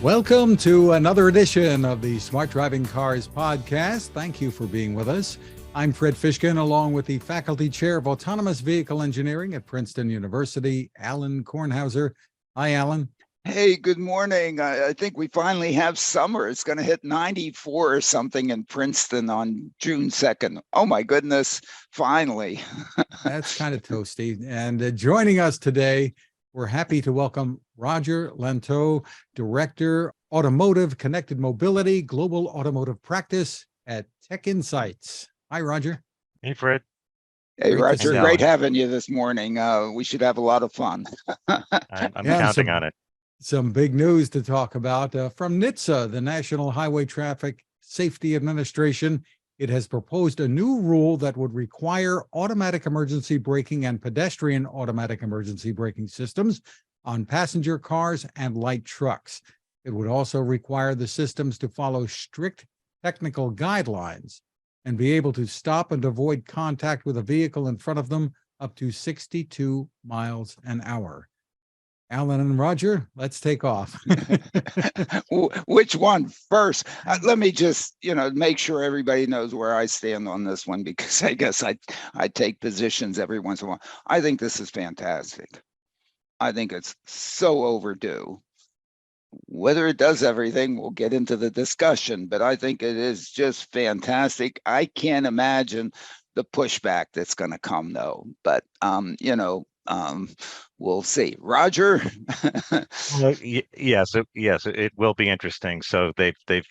Welcome to another edition of the Smart Driving Cars podcast. Thank you for being with us. I'm Fred Fishkin, along with the Faculty Chair of Autonomous Vehicle Engineering at Princeton University, Alain Kornhauser. Hi, Alain. Hey, good morning. I think we finally have summer. It's going to hit 94 or something in Princeton on June 2nd. Oh my goodness, finally. That's kind of toasty. And joining us today, we're happy to welcome Roger Lanctot, Director, Automotive Connect Mobility, Global Automotive Practice at TechInsights. Hi, Roger. Hey, Fred. Hey, Great Roger, see you. great having you this morning. We should have a lot of fun. I'm counting on it. Some big news to talk about from NHTSA, the National Highway Traffic Safety Administration. It has proposed a new rule that would require automatic emergency braking and pedestrian automatic emergency braking systems on passenger cars and light trucks. It would also require the systems to follow strict technical guidelines and be able to stop and avoid contact with a vehicle in front of them up to 62 miles an hour. Alain and Roger, let's take off. Which one first? Let me just, make sure everybody knows where I stand on this one, because I guess I take positions every once in a while. I think this is fantastic. I think it's so overdue. Whether it does everything, we'll get into the discussion, but I think it is just fantastic. I can't imagine the pushback that's going to come, though. But, we'll see. Roger? Well, yes, it will be interesting. So they've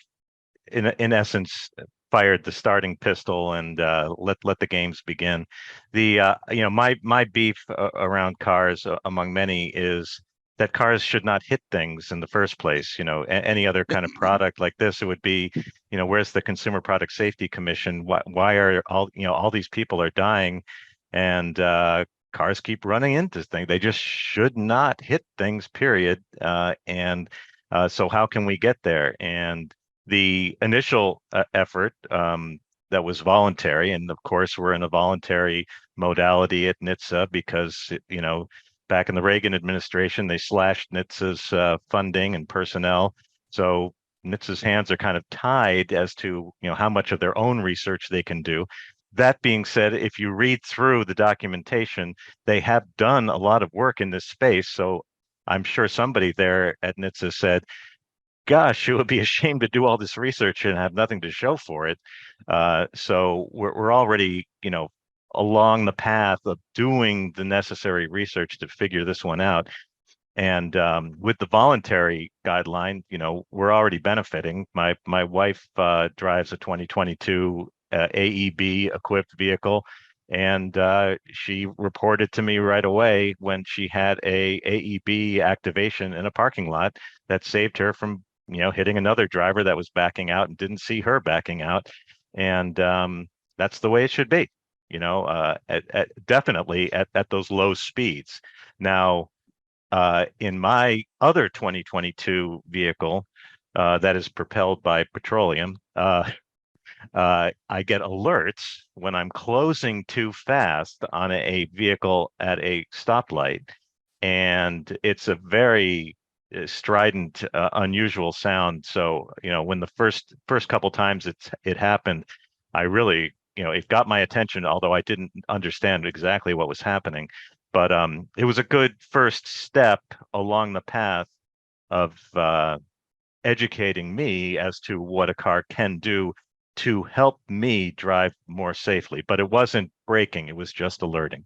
in essence fired the starting pistol and let the games begin. The my beef around cars, among many, is that cars should not hit things in the first place. Any other kind of product like this, it would be, where's the Consumer Product Safety Commission? Why are all these people are dying, and cars keep running into things? They just should not hit things, period. So how can we get there? And the initial effort that was voluntary, and of course we're in a voluntary modality at NHTSA because back in the Reagan administration they slashed NHTSA's funding and personnel, so NHTSA's hands are kind of tied as to how much of their own research they can do. That being said, if you read through the documentation, they have done a lot of work in this space. So I'm sure somebody there at NHTSA said, gosh, it would be a shame to do all this research and have nothing to show for it. So we're already, along the path of doing the necessary research to figure this one out. And with the voluntary guideline, we're already benefiting. My wife drives a 2022 AEB equipped vehicle, and she reported to me right away when she had a AEB activation in a parking lot that saved her from hitting another driver that was backing out and didn't see her backing out. And that's the way it should be, definitely at those low speeds. Now, in my other 2022 vehicle that is propelled by petroleum, I get alerts when I'm closing too fast on a vehicle at a stoplight, and it's a very strident, unusual sound. So when the first couple times it happened, I really it got my attention, although I didn't understand exactly what was happening. But it was a good first step along the path of educating me as to what a car can do to help me drive more safely. But it wasn't braking, it was just alerting.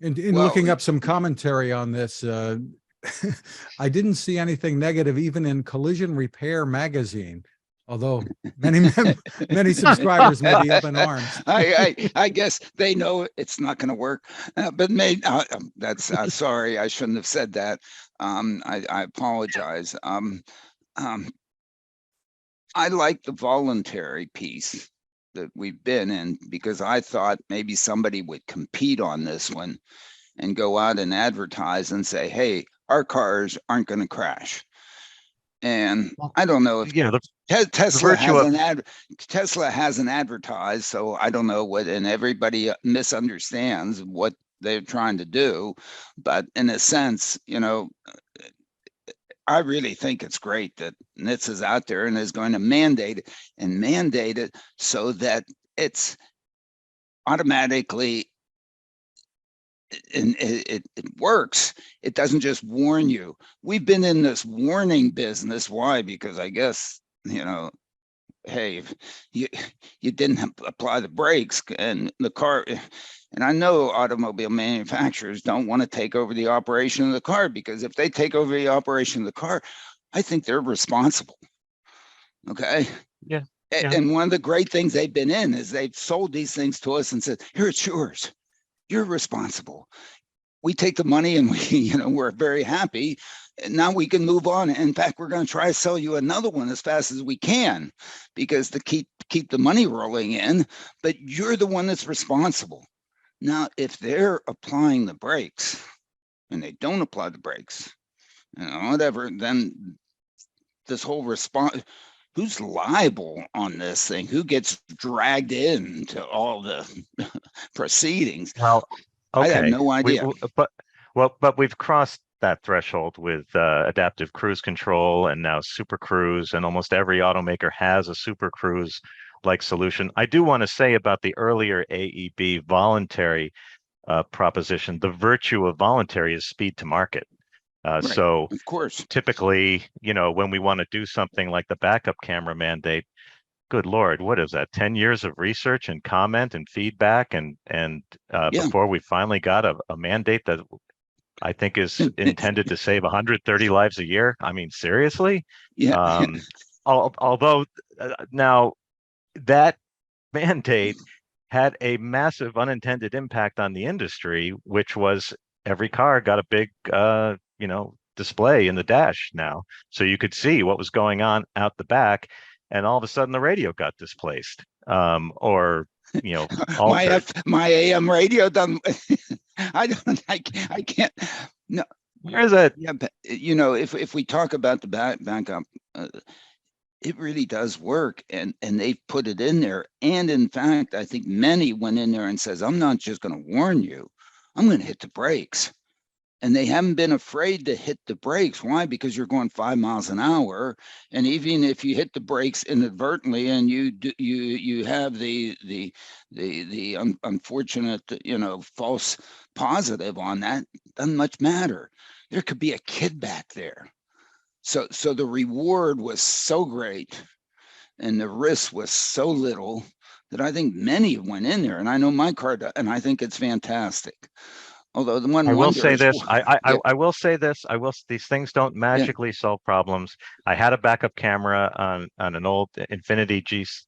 In looking up some commentary on this, I didn't see anything negative even in Collision Repair magazine, although many subscribers may be up in arms. I guess they know it's not going to work, but maybe that's sorry, I shouldn't have said that. I apologize. I like the voluntary piece that we've been in, because I thought maybe somebody would compete on this one and go out and advertise and say, hey, our cars aren't going to crash. And I don't know if Tesla hasn't advertised, so I don't know what, and everybody misunderstands what they're trying to do. But in a sense, I really think it's great that NHTSA is out there and is going to mandate it so that it's automatically, and it works. It doesn't just warn you. We've been in this warning business. Why? Because I guess, hey, if you didn't apply the brakes and the car, and I know automobile manufacturers don't want to take over the operation of the car, because if they take over the operation of the car, I think they're responsible. Okay. Yeah. Yeah. And one of the great things they've been in is they've sold these things to us and said, here, it's yours. You're responsible. We take the money and we're very happy. And now we can move on. In fact, we're going to try to sell you another one as fast as we can, because to keep the money rolling in, but you're the one that's responsible. Now, if they're applying the brakes and they don't apply the brakes, whatever, then this whole response, who's liable on this thing? Who gets dragged into all the proceedings? Well, okay. I have no idea. But we've crossed that threshold with adaptive cruise control and now Super Cruise, and almost every automaker has a Super Cruise like solution. I do want to say about the earlier AEB voluntary proposition, the virtue of voluntary is speed to market. Right, so of course, typically, when we want to do something like the backup camera mandate, good Lord, what is that? 10 years of research and comment and feedback, and before we finally got a mandate that I think is intended to save 130 lives a year. I mean, seriously? Yeah. Although now that mandate had a massive unintended impact on the industry, which was every car got a big, display in the dash now, so you could see what was going on out the back, and all of a sudden the radio got displaced, or altered. my AM radio done. I can't. No. Where is it? Yeah, but if we talk about the backup, it really does work, and they've put it in there. And in fact, I think many went in there and says, I'm not just going to warn you, I'm going to hit the brakes. And they haven't been afraid to hit the brakes. Why? Because you're going 5 miles an hour, and even if you hit the brakes inadvertently and you have the unfortunate false positive on that, doesn't much matter. There could be a kid back there. So the reward was so great and the risk was so little that I think many went in there. And I know my car, and I think it's fantastic. Although the one I will say this, yeah. I will say this, these things don't magically solve problems. I had a backup camera on an old Infiniti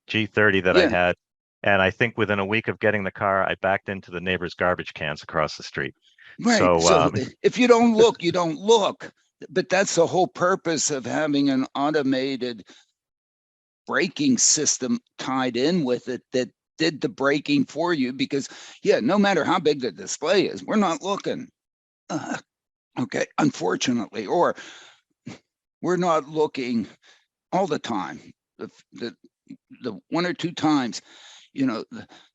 G30 that I had, and I think within a week of getting the car, I backed into the neighbor's garbage cans across the street. Right. So if you don't look, you don't look. But that's the whole purpose of having an automated braking system tied in with it that did the braking for you, because no matter how big the display is, we're not looking. Okay, unfortunately, or we're not looking all the time. The one or two times, the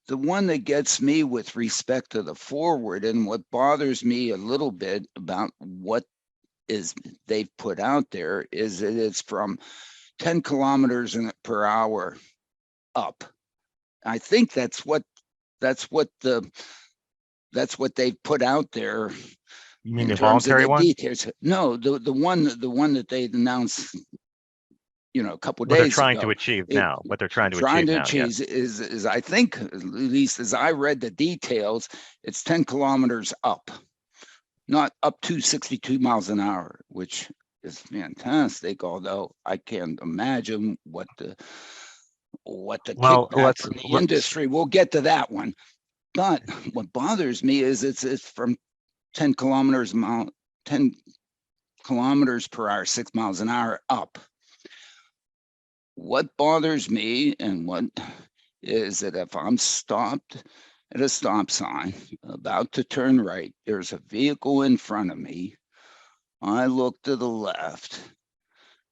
one that gets me with respect to the forward, and what bothers me a little bit about what is they've put out there, is that it's from 10 kilometers per hour up. I think that's what they've put out there. You mean in the terms of voluntary the one? details. No, the one that they announced, a couple of What they're days trying ago. to achieve now. What they're trying to achieve now. Yes. is I think, at least as I read the details, it's 10 kilometers up, not up to 62 miles an hour, which is fantastic. Although I can't imagine what the kickback from the industry. We'll get to that one. But what bothers me is it's from 10 kilometers per hour, 6 miles an hour up. What bothers me is that if I'm stopped at a stop sign, about to turn right, there's a vehicle in front of me. I look to the left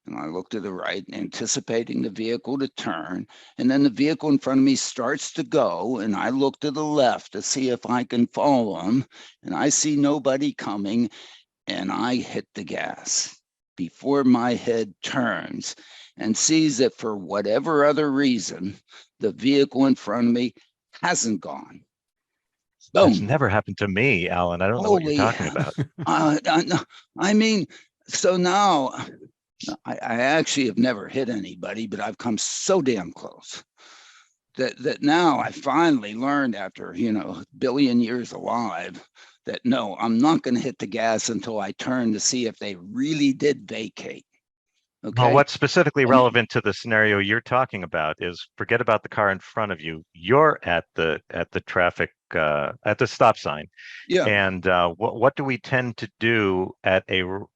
and I look to the right, anticipating the vehicle to turn. And then the vehicle in front of me starts to go, and I look to the left to see if I can follow him. And I see nobody coming, and I hit the gas. before my head turns and sees that for whatever other reason, the vehicle in front of me hasn't gone. That's Boom. never happened to me, Alan. I don't know what you're Holy talking hell. about. I mean, so now I actually have never hit anybody, but I've come so damn close that now I finally learned after, a billion years alive that no, I'm not going to hit the gas until I turn to see if they really did vacate. Well, Okay. what's specifically And relevant to the scenario you're talking about is forget about the car in front of you. You're at the traffic at the stop sign. yeah, And what do we tend to do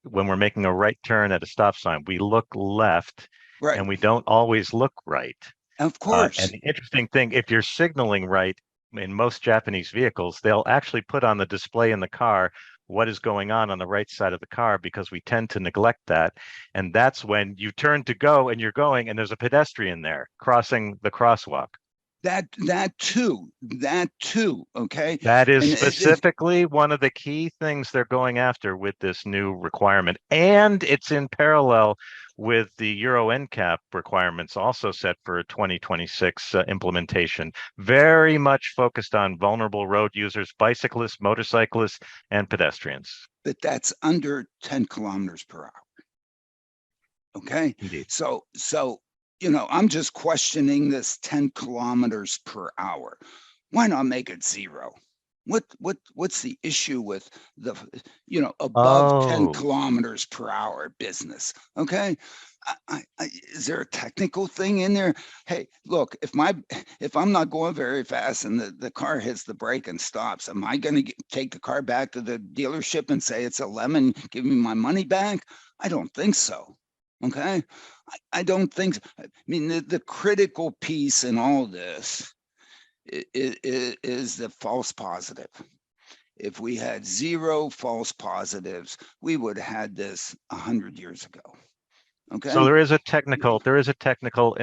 when we're making a right turn at a stop sign? We look left, right. and we don't always look right. Of And course. the interesting thing, if you're signaling right, in most Japanese vehicles, they'll actually put on the display in the car what is going on the right side of the car, because we tend to neglect that. And that's when you turn to go and you're going and there's a pedestrian there crossing the crosswalk. That too. Okay. That is And specifically one of the key things they're going after with this new requirement. And it's in parallel with the Euro NCAP requirements also set for 2026 implementation, very much focused on vulnerable road users, bicyclists, motorcyclists, and pedestrians. but that's under 10 kilometers per hour. Okay. Indeed. So, I'm just questioning this 10 kilometers per hour. Why not make it 0? What's the issue with the, above 10 Oh, kilometers per hour business? Okay. Is there a technical thing in there? Hey, look, if I'm not going very fast and the car hits the brake and stops, am I going to take the car back to the dealership and say it's a lemon, give me my money back? I don't think so. Okay. I don't think so. I mean, the critical piece in all this is the false positive. If we had 0 false positives, we would have had this 100 years ago. so Okay. there is a technical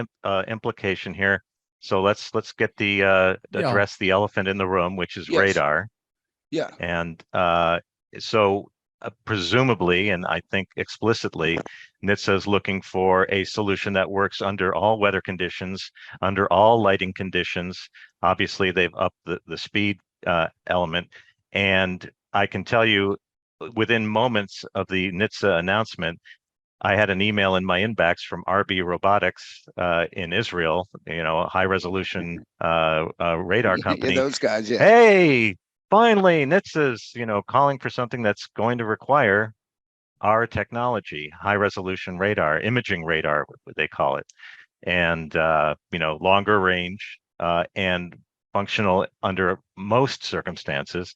implication here. So let's get Yeah. address the elephant in the room, which is Yes. radar. Yeah. And so presumably, and I think explicitly, NHTSA is looking for a solution that works under all weather conditions, under all lighting conditions. Obviously, they've upped the speed element. And I can tell you, within moments of the NHTSA announcement, I had an email in my inbox from RB Robotics in Israel, a high resolution radar Yeah, company. those guys. Yeah. Hey, finally, NHTSA's, calling for something that's going to require our technology, high resolution radar, imaging radar, what they call it, and longer range and functional under most circumstances.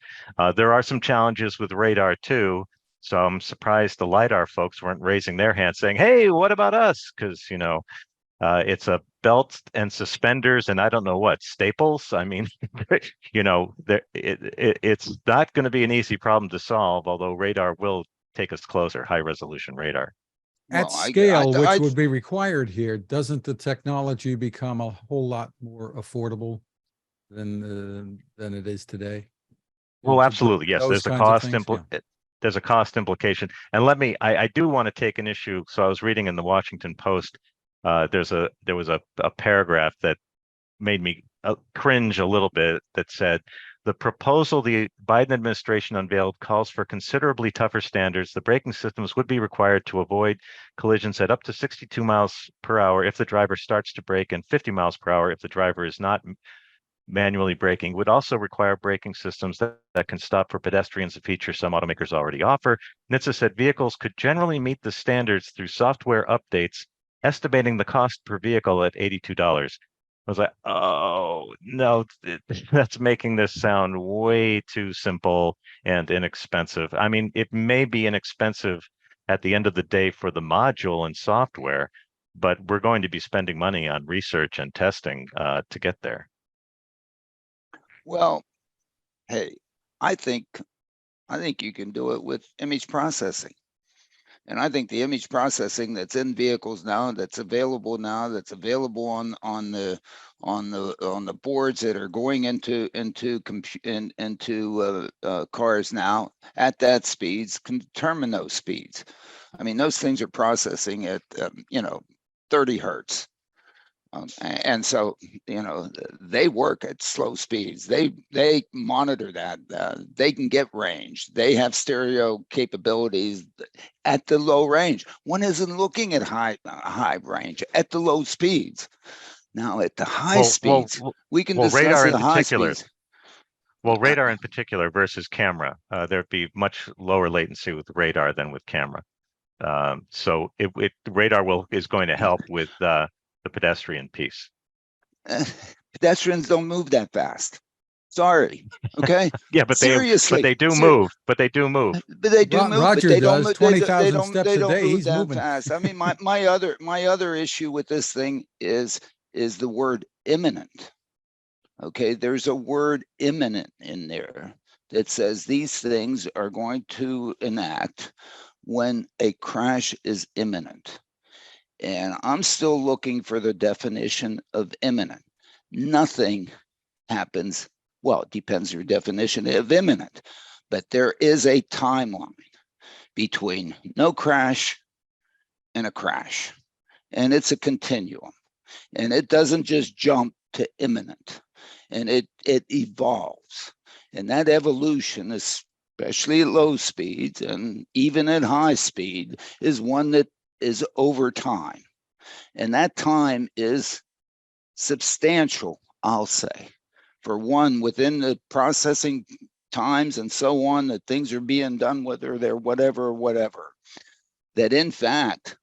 There are some challenges with radar too. So I'm surprised the LiDAR folks weren't raising their hands saying, hey, what about us? Because, it's a belt and suspenders and I don't know what, staples. I mean, it's not going to be an easy problem to solve, although radar will take us closer, high resolution radar. At Well, scale, which would be required here, doesn't the technology become a whole lot more affordable than it is today? Well, To do absolutely. Yes, those there's a kinds of cost things. Yeah. there's a cost implication. And I do want to take an issue. So I was reading in the Washington Post, there was a paragraph that made me cringe a little bit that said, the proposal the Biden administration unveiled calls for considerably tougher standards. The braking systems would be required to avoid collisions at up to 62 miles per hour if the driver starts to brake, and 50 miles per hour if the driver is not manually braking. Would also require braking systems that can stop for pedestrians, a feature some automakers already offer. NHTSA said vehicles could generally meet the standards through software updates, estimating the cost per vehicle at $82. I was like, oh, no, that's making this sound way too simple and inexpensive. I mean, it may be inexpensive at the end of the day for the module and software, but we're going to be spending money on research and testing to get there. Well, hey, I think you can do it with image processing. And I think the image processing that's in vehicles now, that's available on the boards that are going into cars now at that speeds can determine those speeds. I mean, those things are processing at 30 hertz. And so, they work at slow speeds. They monitor that. They can get range. They have stereo capabilities at the low range. One isn't looking at high range at the low speeds. Now, at the high speeds, we can discuss radar in the high particular. speeds. Well, radar in particular versus camera, there'd be much lower latency with radar than with camera. So radar is going to help with the pedestrian piece. Pedestrians don't move that fast. Sorry. Okay. Yeah, but seriously, they do move. But they do move. But they do move. Roger but they does don't, 20,000 steps they a don't day. move He's that moving fast. I mean, my other issue with this thing is the word imminent. Okay, there's a word imminent in there that says these things are going to enact when a crash is imminent. And I'm still looking for the definition of imminent. Nothing happens. Well, it depends on your definition of imminent, but there is a timeline between no crash and a crash, and it's a continuum, and it doesn't just jump to imminent, and it evolves, and that evolution, especially at low speeds and even at high speed, is one that is over time, and that time is substantial, I'll say. For one, within the processing times and so on, that things are being done, whether they're whatever, that in fact,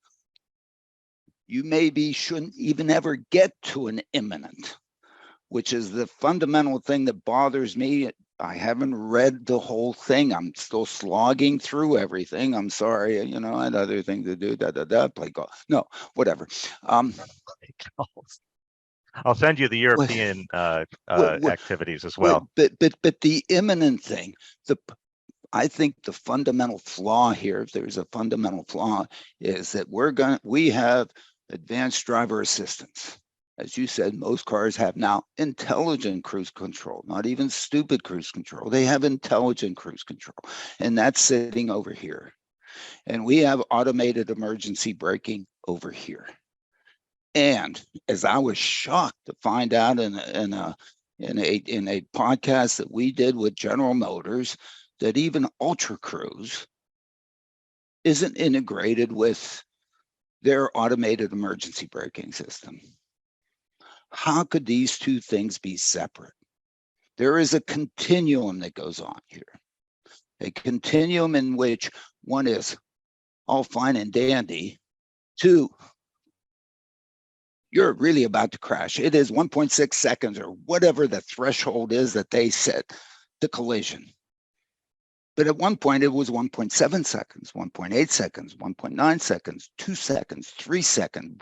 you maybe shouldn't even ever get to an imminent, which is the fundamental thing that bothers me. I haven't read the whole thing. I'm still slogging through everything. I'm sorry, I had other things to do, play golf. No, whatever. I'll send you the European activities as well. But the imminent thing, I think the fundamental flaw here, if there's a fundamental flaw, is that we have advanced driver assistance. As you said, most cars have now intelligent cruise control, not even stupid cruise control. They have intelligent cruise control, and that's sitting over here. And we have automated emergency braking over here. And as I was shocked to find out in a podcast that we did with General Motors, that even Ultra Cruise isn't integrated with their automated emergency braking system. How could these two things be separate? There is a continuum that goes on here. A continuum in which one is all fine and dandy, two, you're really about to crash. It is 1.6 seconds or whatever the threshold is that they set to collision. But at one point, it was 1.7 seconds, 1.8 seconds, 1.9 seconds, 2 seconds, 3 seconds,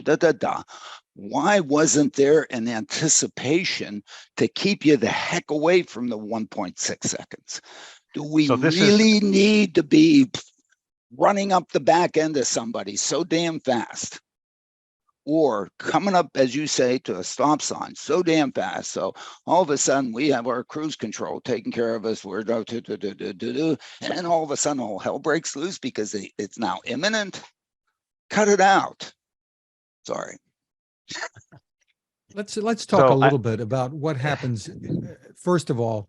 Why wasn't there an anticipation to keep you the heck away from the 1.6 seconds? Do we really need to be running up the back end of somebody so damn fast? Or coming up, as you say, to a stop sign so damn fast. So all of a sudden we have our cruise control taking care of us. We're and then all of a sudden all hell breaks loose because it's now imminent. Cut it out. Sorry. Let's talk a little bit about what happens. First of all,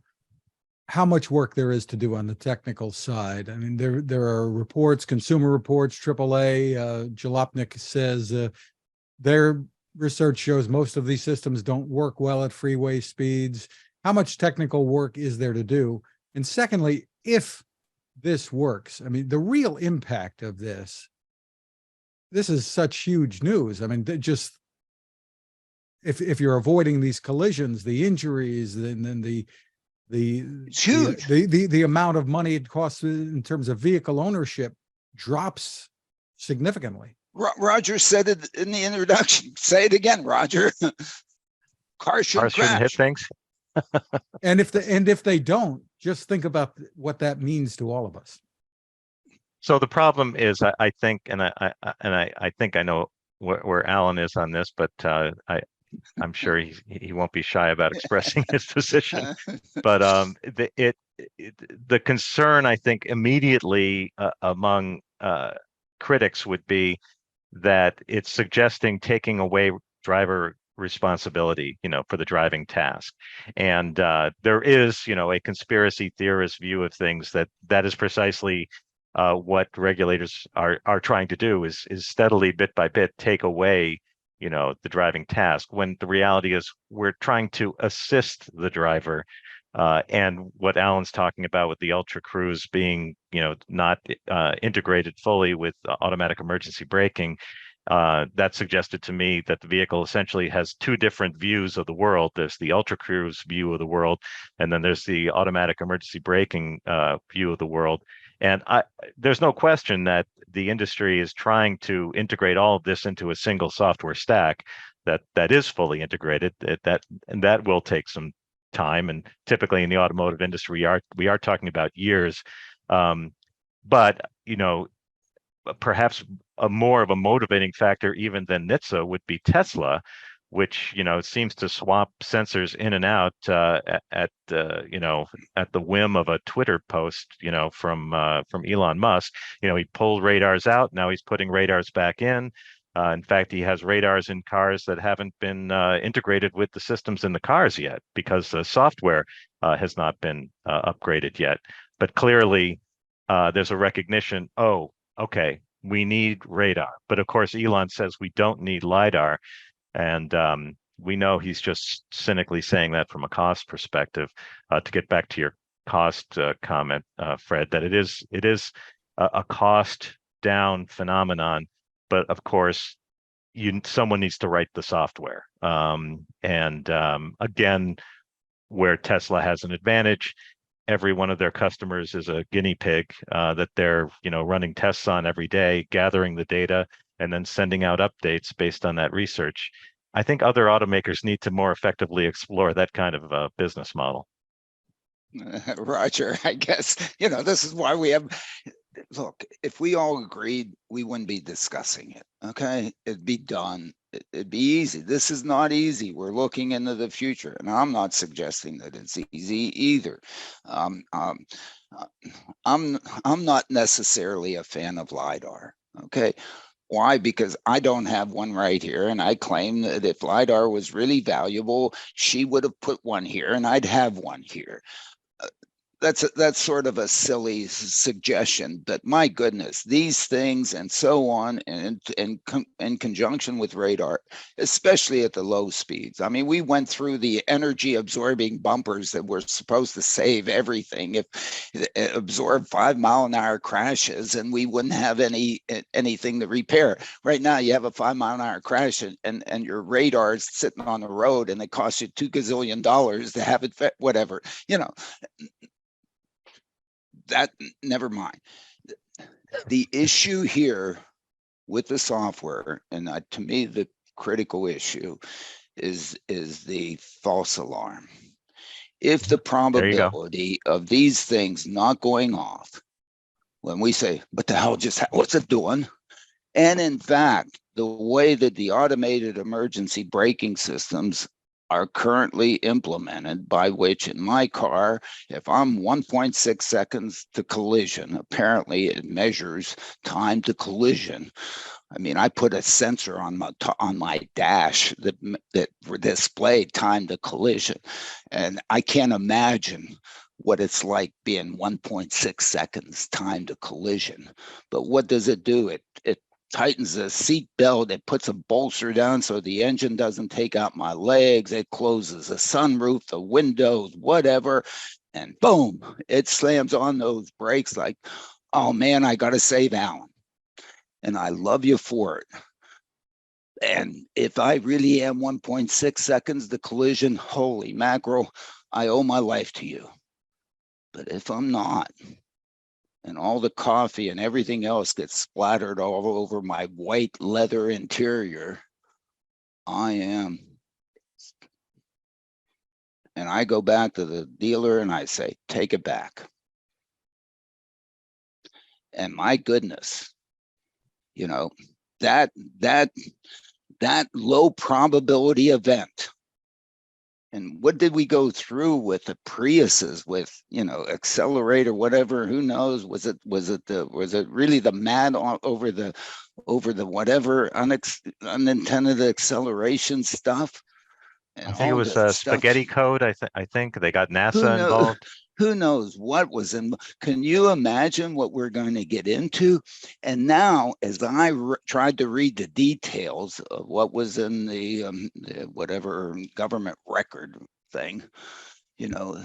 how much work there is to do on the technical side. I mean, there are reports, consumer reports, AAA. Jalopnik says their research shows most of these systems don't work well at freeway speeds. How much technical work is there to do? And secondly, if this works, I mean, the real impact of this is such huge news. I mean, just if you're avoiding these collisions, the injuries, then it's huge. The amount of money it costs in terms of vehicle ownership drops significantly. Roger said it in the introduction. Say it again, Roger. Cars shouldn't hit things. And if they don't, just think about what that means to all of us. So the problem is, I think, and I think I know where Alan is on this, but I'm sure he won't be shy about expressing his position. But the concern, I think, immediately among critics would be that it's suggesting taking away driver responsibility, for the driving task. And there is, a conspiracy theorist view of things that is precisely what regulators are trying to do is steadily, bit by bit, take away, the driving task, when the reality is we're trying to assist the driver. And what Alan's talking about with the Ultra Cruise being, not integrated fully with automatic emergency braking, that suggested to me that the vehicle essentially has two different views of the world. There's the Ultra Cruise view of the world, and then there's the automatic emergency braking view of the world. And there's no question that the industry is trying to integrate all of this into a single software stack that is fully integrated. That will take some time, and typically in the automotive industry, we are talking about years. But perhaps a more of a motivating factor even than NHTSA would be Tesla, which seems to swap sensors in and out at the whim of a Twitter post from Elon Musk. He pulled radars out, now he's putting radars back in. In fact, he has radars in cars that haven't been integrated with the systems in the cars yet because the software has not been upgraded yet. But clearly, there's a recognition, oh, okay, we need radar. But of course, Elon says we don't need LiDAR. And we know he's just cynically saying that from a cost perspective. To get back to your cost comment, Fred, that it is a cost down phenomenon. But of course, someone needs to write the software. Again, where Tesla has an advantage, every one of their customers is a guinea pig that they're running tests on every day, gathering the data, and then sending out updates based on that research. I think other automakers need to more effectively explore that kind of business model. Roger, I guess, this is why we have, look, if we all agreed, we wouldn't be discussing it, okay? It'd be done. It'd be easy. This is not easy. We're looking into the future, and I'm not suggesting that it's easy either. I'm not necessarily a fan of LiDAR, okay? Why? Because I don't have one right here, and I claim that if LiDAR was really valuable, she would have put one here, and I'd have one here. That's sort of a silly suggestion, but my goodness, these things and so on, and in conjunction with radar, especially at the low speeds. I mean, we went through the energy absorbing bumpers that were supposed to save everything, if it absorbed 5-mile-an-hour crashes, and we wouldn't have anything to repair. Right now, you have a 5-mile-an-hour crash, and your radar is sitting on the road, and it costs you $2 gazillion to have it whatever, that, never mind. The issue here with the software, and to me, the critical issue is the false alarm. If the probability of these things not going off, when we say, what the hell what's it doing? And in fact, the way that the automated emergency braking systems are currently implemented, by which in my car, if I'm 1.6 seconds to collision, apparently it measures time to collision. I mean, I put a sensor on my dash that displayed time to collision, and I can't imagine what it's like being 1.6 seconds time to collision. But what does it do? It tightens the seat belt, it puts a bolster down so the engine doesn't take out my legs, it closes the sunroof, the windows, whatever, and boom, it slams on those brakes like, oh man, I gotta save Alan. And I love you for it. And if I really am 1.6 seconds to collision, holy mackerel, I owe my life to you. But if I'm not, and all the coffee and everything else gets splattered all over my white leather interior, I am. And I go back to the dealer and I say, take it back. And my goodness, you know, that low probability event. And what did we go through with the Priuses, with, you know, accelerator, whatever, who knows? Was it really the mad over the whatever unintended acceleration stuff and I think it all was the stuff? spaghetti code. I think they got Who NASA knows? involved. Who knows what was in? Can you imagine what we're going to get into? And now, as I tried to read the details of what was in the whatever government record thing, you know,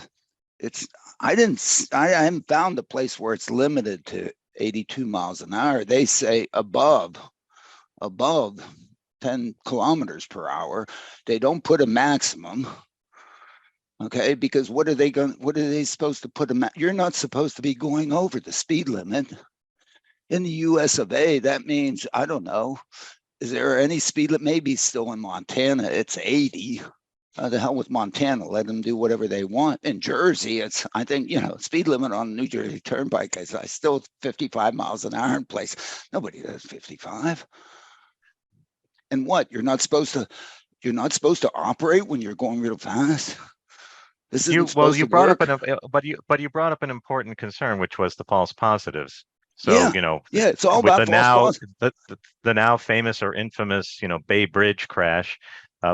I haven't found a place where it's limited to 82 miles an hour. They say above 10 kilometers per hour. They don't put a maximum. Okay, because what are they supposed to put them at? You're not supposed to be going over the speed limit. In the US of A, that means, I don't know, is there any speed limit? Maybe still in Montana, it's 80. The hell with Montana, let them do whatever they want. In Jersey, it's, I think, you know, speed limit on the New Jersey Turnpike is still 55 miles an hour in place. Nobody does 55. And what, you're not supposed to operate when you're going real fast? This isn't supposed to brought work. up but you brought up an important concern, which was the false positives. So, Yeah, you know, yeah, it's all with about false positives. the now famous or infamous, you know, Bay Bridge crash,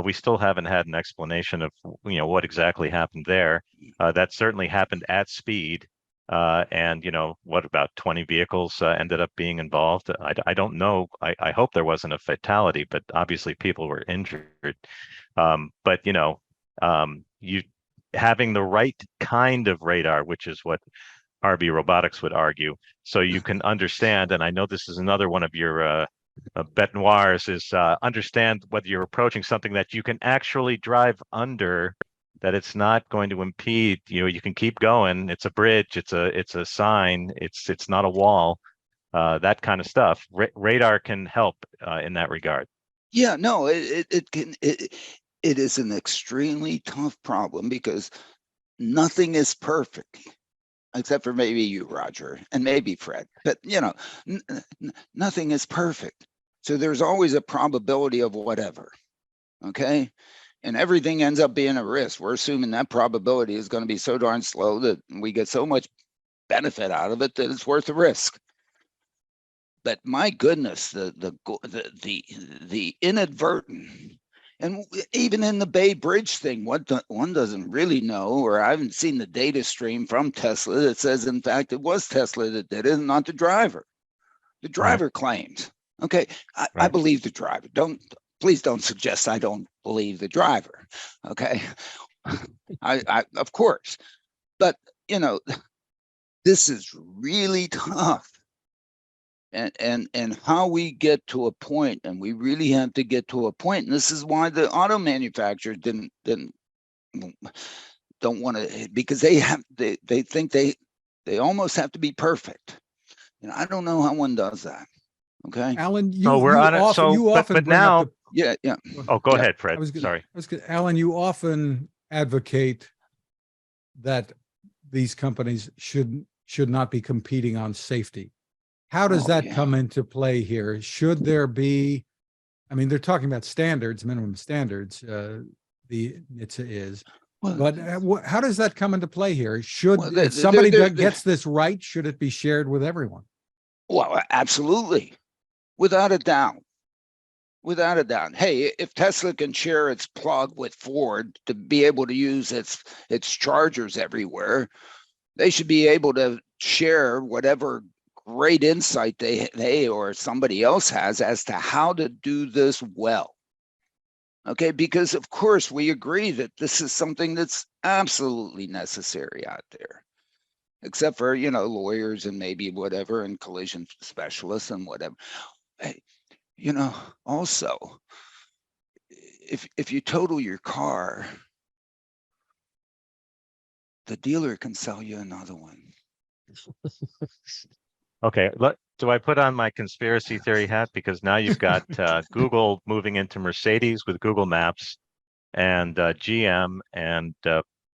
we still haven't had an explanation of, you know, what exactly happened there. That certainly happened at speed. And, you know, what about 20 vehicles ended up being involved? I don't know. I hope there wasn't a fatality, but obviously people were injured. But, you know, you having the right kind of radar, which is what RB Robotics would argue, so you can understand, and I know this is another one of your bête noirs, is understand whether you're approaching something that you can actually drive under, that it's not going to impede. You know, you can keep going. It's a bridge. It's a sign. It's not a wall. That kind of stuff. Radar can help in that regard. Yeah, no, it is an extremely tough problem because nothing is perfect, except for maybe you, Roger, and maybe Fred. But you know, nothing is perfect. So there's always a probability of whatever. Okay. And everything ends up being a risk. We're assuming that probability is going to be so darn slow that we get so much benefit out of it that it's worth the risk. But my goodness, the inadvertent, and even in the Bay Bridge thing, what one doesn't really know, or I haven't seen the data stream from Tesla that says, in fact, it was Tesla that did it, and not the driver. The driver claims. Okay, I believe the driver. Please don't suggest I don't believe the driver. Okay, I of course, but you know, this is really tough. And how we get to a point, and we really have to get to a point, and this is why the auto manufacturers don't want to, because they think they almost have to be perfect. You know, I don't know how one does that. Okay, Alan, So we're on it. you often But bring now, up the, yeah. oh, go Yeah. ahead, Fred. Sorry. Alan, you often advocate that these companies should not be competing on safety. How does that come into play here? Should there be, I mean, they're talking about standards, minimum standards, the NHTSA is, but how does that come into play here? If somebody gets this right, should it be shared with everyone? Well, absolutely. Without a doubt. Without a doubt. Hey, if Tesla can share its plug with Ford to be able to use its chargers everywhere, they should be able to share whatever great insight they or somebody else has as to how to do this well. Okay, because of course we agree that this is something that's absolutely necessary out there, except for, you know, lawyers and maybe whatever, and collision specialists and whatever. Hey, you know, also, if you total your car, the dealer can sell you another one. Okay, do I put on my conspiracy theory hat? Because now you've got Google moving into Mercedes with Google Maps, and GM and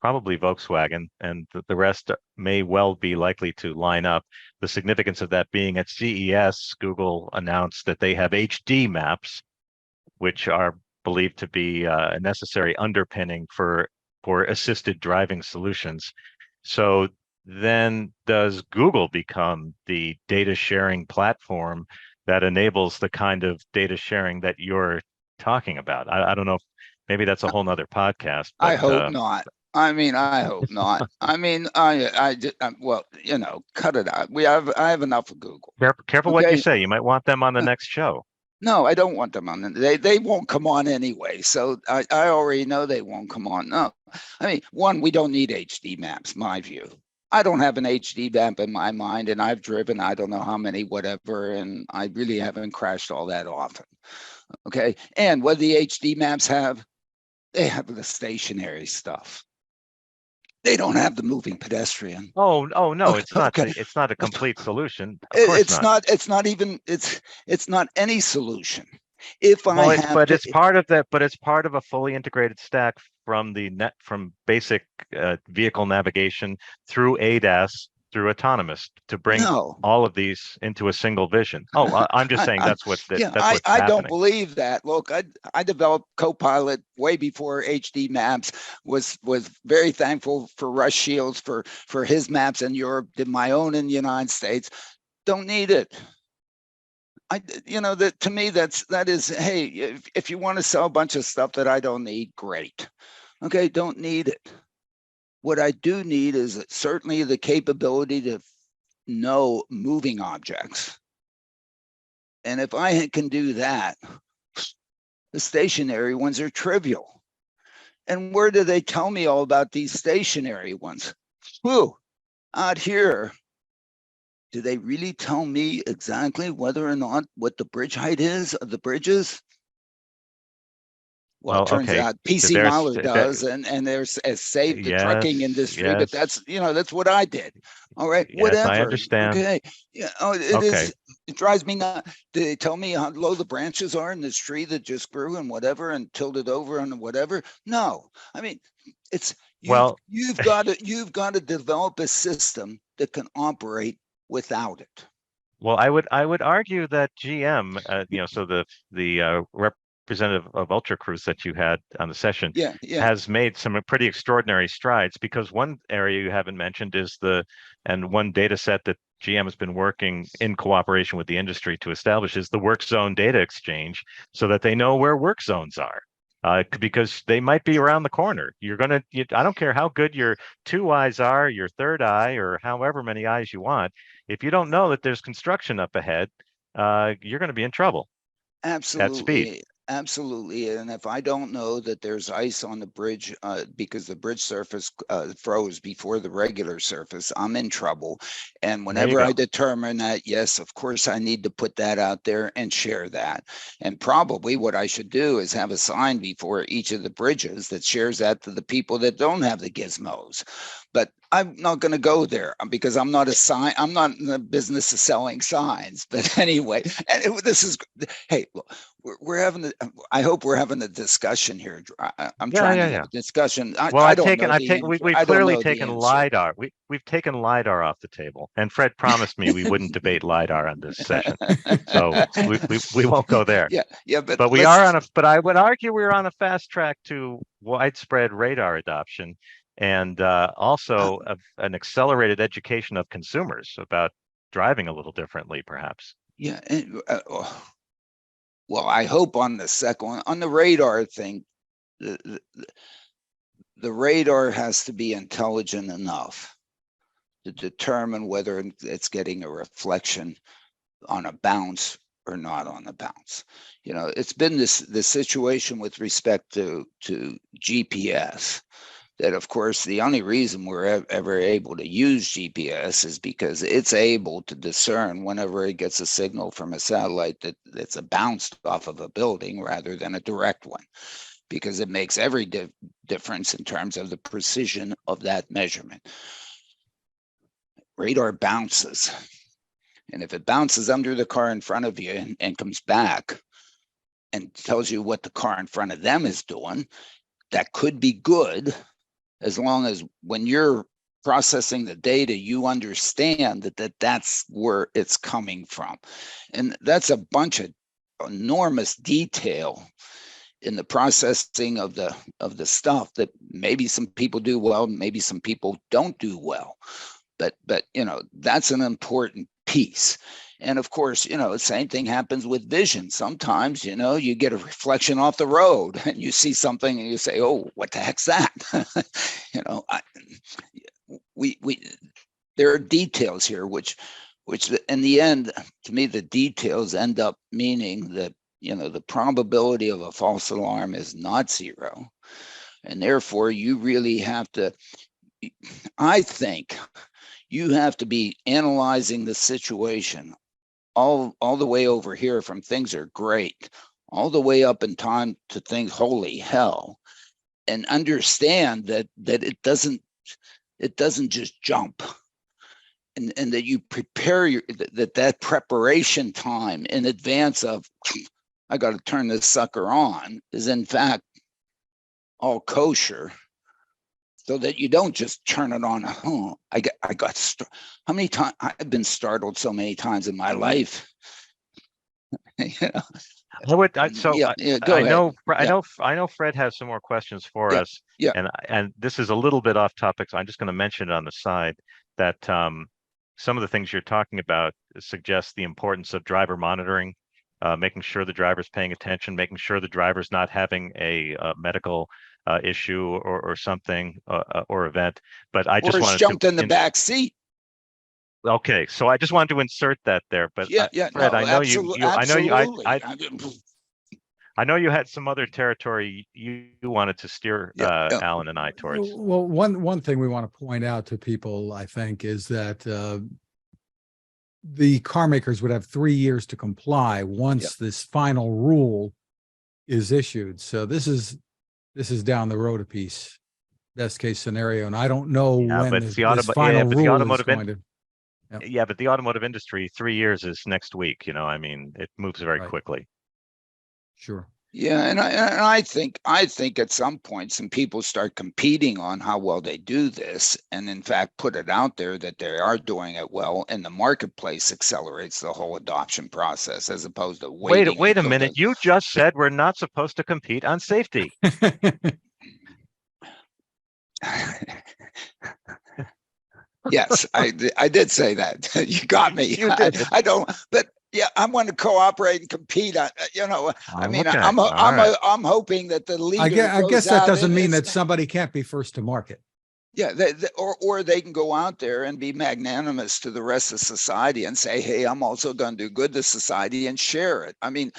probably Volkswagen, and the rest may well be likely to line up. The significance of that being at CES, Google announced that they have HD maps, which are believed to be a necessary underpinning for assisted driving solutions. So then does Google become the data sharing platform that enables the kind of data sharing that you're talking about? I don't know if maybe that's a whole nother podcast, I but hope not. I mean, I hope not. I mean, well, cut it out. I have enough of Google. careful what you Okay. say. You might want them on the next show. No, I don't want them on. They won't come on anyway. So I already know they won't come on. No, I mean, one, we don't need HD maps, my view. I don't have an HD map in my mind, and I've driven I don't know how many, whatever, and I really haven't crashed all that often. Okay, and what the HD maps have, they have the stationary stuff. They don't have the moving pedestrian. Oh no, it's not. Okay. It's not a complete solution. Of course It's not. It's not even. It's not any solution. If Well, I have, but it's part of that. But it's part of a fully integrated stack from from basic vehicle navigation through ADAS through autonomous to bring no. all of these into a single vision. Oh, I'm just saying that's what's I don't happening. believe that. Look, I developed Copilot way before HD Maps. Was very thankful for Russ Shields for his maps in Europe. Did my own in the United States. Don't need it. That to me that is, hey, if you want to sell a bunch of stuff that I don't need, great. Okay, don't need it. What I do need is certainly the capability to know moving objects. And if I can do that, the stationary ones are trivial. And where do they tell me all about these stationary ones? Whew, out here. Do they really tell me exactly whether or not what the bridge height is of the bridges? Well, it turns out PC Mahler does, and there's saved the trucking industry, but that's what I did. All right, yes, whatever. I understand. Okay, yeah. Oh, it drives me nuts. Do they tell me how low the branches are in this tree that just grew and whatever, and tilted over and whatever? No, I mean, it's you've got to develop a system that can operate without it. Well, I would argue that GM, so the representative of Ultra Cruise that you had on the session, has made some pretty extraordinary strides, because one area you haven't mentioned is one data set that GM has been working in cooperation with the industry to establish is the work zone data exchange, so that they know where work zones are. Because they might be around the corner. I don't care how good your 2 eyes are, your third eye, or however many eyes you want. If you don't know that there's construction up ahead, you're going to be in trouble. Absolutely. At speed. Absolutely. And if I don't know that there's ice on the bridge because the bridge surface froze before the regular surface, I'm in trouble. And whenever I determine that, yes, of course, I need to put that out there and share that. And probably what I should do is have a sign before each of the bridges that shares that to the people that don't have the gizmos. But I'm not going to go there because I'm not in the business of selling signs. But anyway, and this is, hey, we're having I hope we're having a discussion here. I'm trying to have a discussion. We've clearly taken LiDAR. We've taken LiDAR off the table, and Fred promised me we wouldn't debate LiDAR on this session. So we won't go there. Yeah, but we are but I would argue we're on a fast track to widespread radar adoption, and also an accelerated education of consumers about driving a little differently, perhaps. Yeah. Well, I hope on the second one, on the radar thing, the radar has to be intelligent enough to determine whether it's getting a reflection on a bounce or not on a bounce. It's been this situation with respect to GPS, that of course the only reason we're ever able to use GPS is because it's able to discern whenever it gets a signal from a satellite that's a bounced off of a building rather than a direct one, because it makes every difference in terms of the precision of that measurement. Radar bounces, and if it bounces under the car in front of you and comes back and tells you what the car in front of them is doing, that could be good. as long as when you're processing the data, you understand that's where it's coming from. And that's a bunch of enormous detail in the processing of the stuff that maybe some people do well, maybe some people don't do well. But that's an important piece. And of course, the same thing happens with vision. Sometimes, you get a reflection off the road and you see something and you say, oh, what the heck's that? There are details here, which in the end, to me, the details end up meaning that, the probability of a false alarm is not zero. And therefore, you really have to, I think, you have to be analyzing the situation all the way over here from things are great, all the way up in time to things, holy hell, and understand that it doesn't just jump. And that you prepare that preparation time in advance of, I got to turn this sucker on, is in fact all kosher, so that you don't just turn it on. Oh, how many times I've been startled so many times in my life. Go ahead. I know Fred has some more questions for us. Yeah. And this is a little bit off topic, so I'm just going to mention it on the side that some of the things you're talking about suggest the importance of driver monitoring, making sure the driver's paying attention, making sure the driver's not having a medical issue or something or event. But I just wanted jumped in the back seat. Okay, so I just wanted to insert that there. But Fred, I know I know you had some other territory you wanted to steer Alan and I towards. Well, one thing we want to point out to people, I think, is that the car makers would have 3 years to comply once this final rule is issued. So this is down the road a piece, best case scenario, and I don't know when this final rule is going to. Yeah, but the automotive industry, 3 years is next week. I mean, it moves very quickly. Sure. Yeah, and I think at some point some people start competing on how well they do this, and in fact put it out there that they are doing it well, and the marketplace accelerates the whole adoption process as opposed to waiting. Wait a minute! You just said we're not supposed to compete on safety. Yes, I did say that. You got me. I don't, but yeah, I want to cooperate and compete. I mean, okay. I'm hoping that the leader. I guess that doesn't mean that somebody can't be first to market. Yeah, or they can go out there and be magnanimous to the rest of society and say, hey, I'm also going to do good to society and share it. I mean,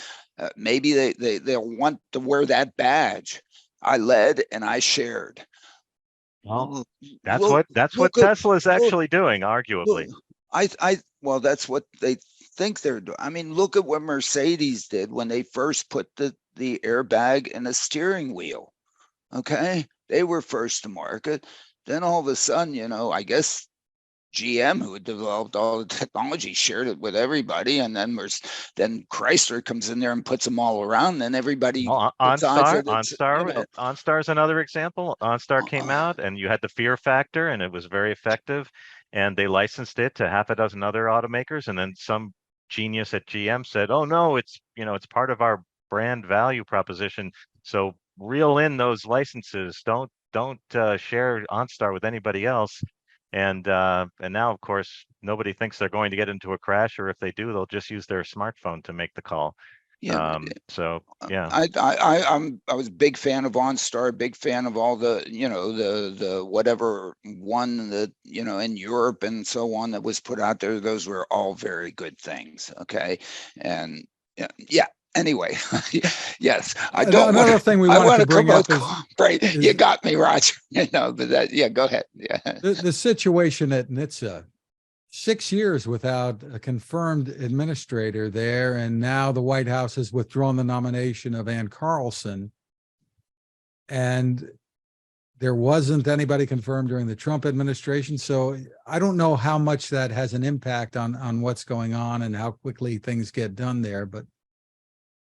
maybe they'll want to wear that badge. I led and I shared. Well, that's what Tesla is actually doing, arguably. Well, that's what they think they're doing. I mean, look at what Mercedes did when they first put the airbag in the steering wheel. Okay, they were first to market. Then all of a sudden, I guess GM, who had developed all the technology, shared it with everybody, and then Chrysler comes in there and puts them all around. Then everybody. OnStar is another example. OnStar came out, and you had the fear factor, and it was very effective. And they licensed it to half a dozen other automakers, and then some genius at GM said, "Oh no, it's part of our brand value proposition. So reel in those licenses. Don't share OnStar with anybody else." And now, of course, nobody thinks they're going to get into a crash, or if they do, they'll just use their smartphone to make the call. Yeah. So yeah, I was a big fan of OnStar, big fan of all the the whatever one that in Europe and so on that was put out there. Those were all very good things. Okay, and yeah. Anyway, yes, I don't. Another thing we want to bring up is right. You got me, Roger. But go ahead. Yeah. The situation at NHTSA, 6 years without a confirmed administrator there, and now the White House has withdrawn the nomination of Ann Carlson, and there wasn't anybody confirmed during the Trump administration. So I don't know how much that has an impact on what's going on and how quickly things get done there, but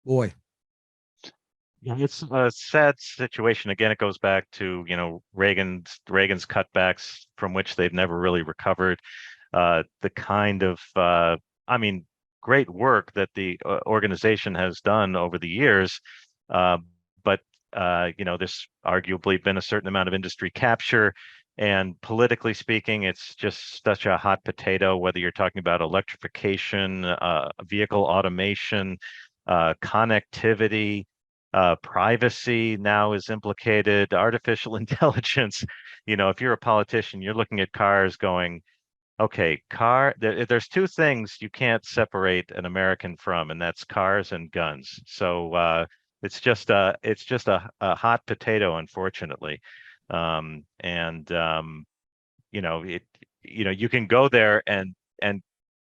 boy. Yeah, it's a sad situation. Again, it goes back to, Reagan's cutbacks from which they've never really recovered. The kind of, I mean, great work that the organization has done over the years. Uh, but, there's arguably been a certain amount of industry capture. And politically speaking, it's just such a hot potato, whether you're talking about electrification, vehicle automation, connectivity, privacy now is implicated, artificial intelligence. If you're a politician, you're looking at cars going, okay, there's two things you can't separate an American from, and that's cars and guns. So it's just a hot potato, unfortunately. And it you can go there and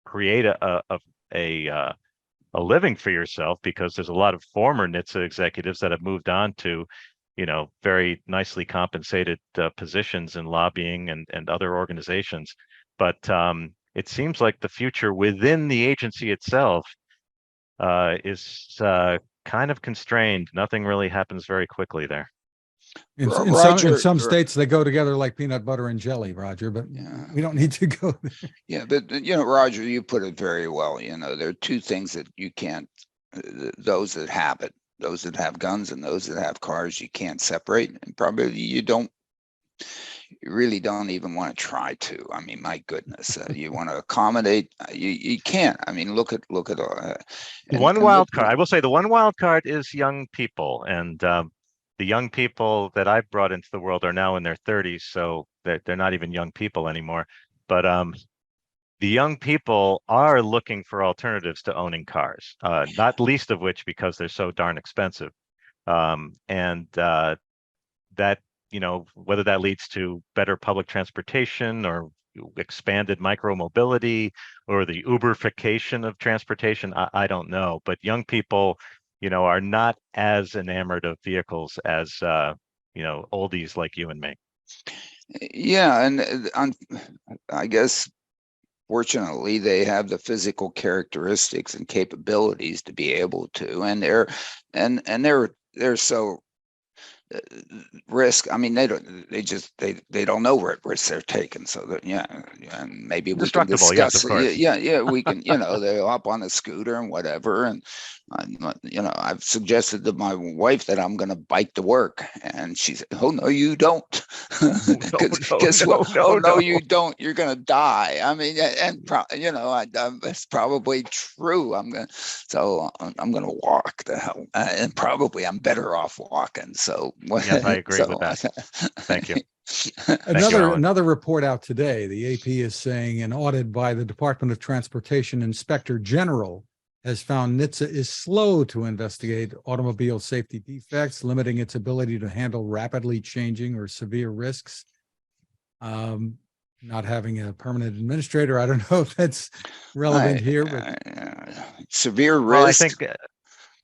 create a living for yourself, because there's a lot of former NHTSA executives that have moved on to, very nicely compensated positions in lobbying and other organizations. But it seems like the future within the agency itself is kind of constrained. Nothing really happens very quickly there. In Roger, some states, they go together like peanut butter and jelly, Roger, but yeah. we don't need to go there. Yeah, but Roger, you put it very well. There are two things that you can't, those that have it, those that have guns and those that have cars, you can't separate. And probably you really don't even want to try to. I mean, my goodness, you want to accommodate, you can't. I mean, look at One wild card. I will say the one wild card is young people, and the young people that I've brought into the world are now in their 30s, so they're not even young people anymore. But the young people are looking for alternatives to owning cars, not least of which because they're so darn expensive. And that, whether that leads to better public transportation or expanded micro-mobility or the Uberification of transportation, I don't know. But young people, are not as enamored of vehicles as, oldies like you and me. Yeah, and I guess fortunately they have the physical characteristics and capabilities to be able to, and they're so risk. I mean, they don't know what risks they're taking. So that, and maybe we can Destructible, yes, of discuss. course. Yeah, we can. They're up on a scooter and whatever. And I've suggested to my wife that I'm going to bike to work, and she said, "Oh no, you don't." Guess what? Oh no, you don't. You're going to die. I mean, and it's probably true. I'm going to walk the hell, and probably I'm better off walking. So yes, I agree with that. Thank you. Another report out today. The AP is saying an audit by the Department of Transportation Inspector General has found NHTSA is slow to investigate automobile safety defects, limiting its ability to handle rapidly changing or severe risks. Not having a permanent administrator, I don't know if that's relevant here, but severe risk. Well, I think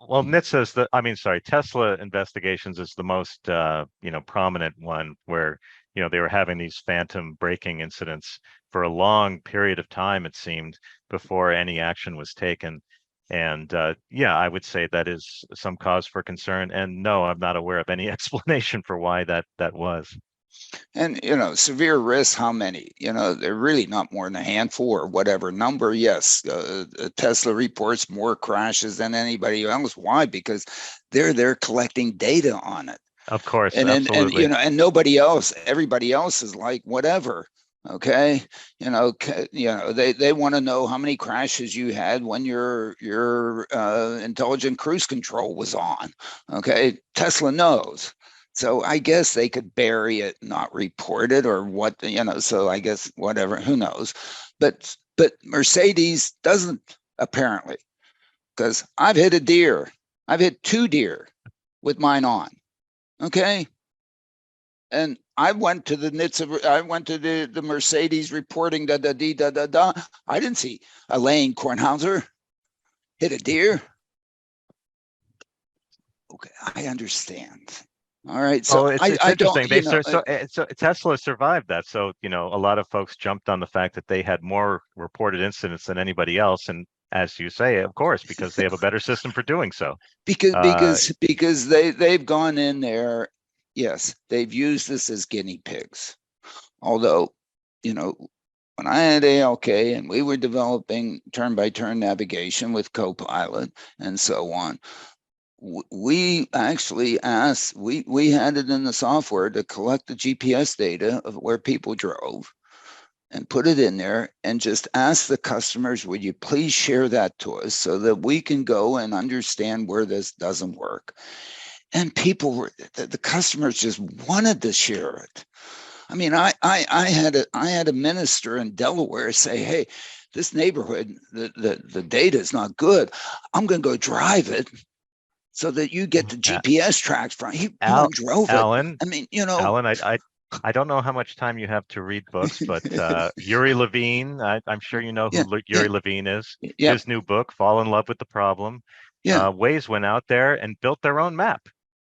NHTSA is Tesla investigations is the most prominent one, where they were having these phantom braking incidents for a long period of time, it seemed, before any action was taken. And I would say that is some cause for concern. And no, I'm not aware of any explanation for why that was. And severe risks, how many? They're really not more than a handful or whatever number. Yes, Tesla reports more crashes than anybody else. Why? Because they're collecting data on it. Of course, and absolutely. And nobody else, everybody else is like whatever. Okay, they want to know how many crashes you had when your intelligent cruise control was on. Okay, Tesla knows. So I guess they could bury it, not report it, or what, so I guess whatever, who knows. But Mercedes doesn't, apparently, because I've hit a deer. I've hit 2 deer with mine on. Okay. And I went to the NHTSA, I went to the Mercedes reporting da. I didn't see Alain Kornhauser hit a deer. Okay, I understand. All right, so it's interesting. So Tesla survived that. So a lot of folks jumped on the fact that they had more reported incidents than anybody else, and as you say, of course, because they have a better system for doing so. Because they've gone in there. Yes, they've used this as guinea pigs. Although, you know, when I had ALK and we were developing turn-by-turn navigation with Copilot and so on, we actually asked, we had it in the software to collect the GPS data of where people drove and put it in there and just ask the customers, would you please share that to us so that we can go and understand where this doesn't work? And people were, the customers just wanted to share it. I mean, I had a minister in Delaware say, hey, this neighborhood, the data is not good. I'm going to go drive it so that you get the GPS tracks from. He drove Alan, it. I mean, you know, Alan, I don't know how much time you have to read books, but Yuri Levine, I'm sure you know who Yuri Levine is. Yeah. His new book, Fall in Love with the Problem. Waze went out there and built their own map.